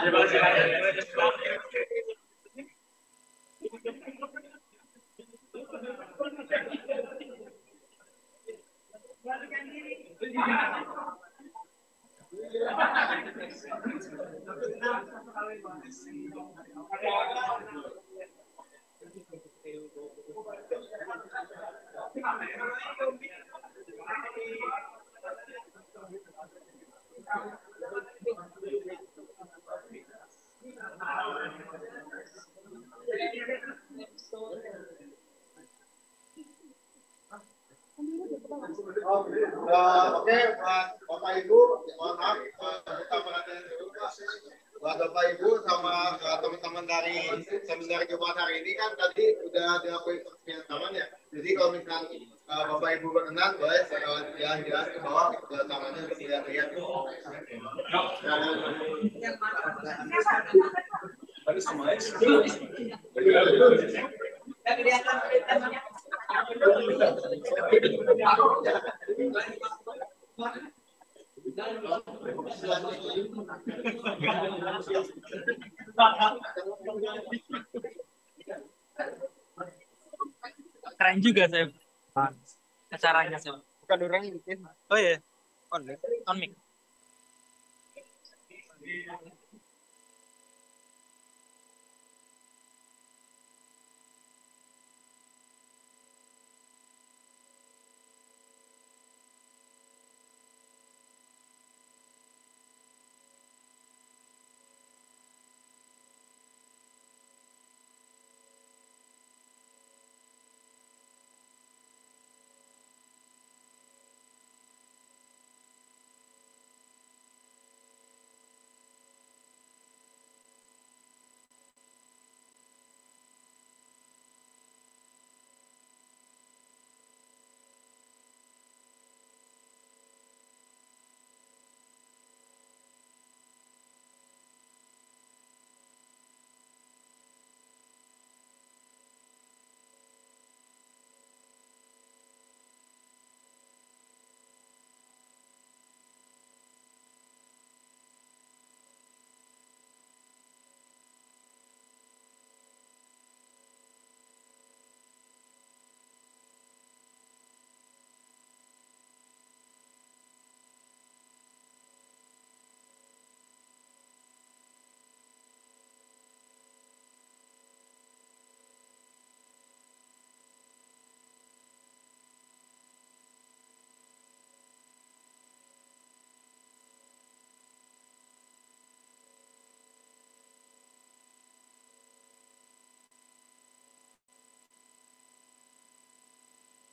Oke, Bapak Ibu, mohon maaf, kita perhatian dulu Pak. Buat Bapak Ibu sama teman-teman dari seminar Jumat hari ini kan tadi udah dilakuin peresmian taman ya. Jadi kalau misalnya Bapak Ibu berkenan, boleh jalan-jalan ke bawah ke tamannya untuk lihat-lihat. Keren juga saya acaranya saya. Bukan orang yang bikin. Oh iya, on mic.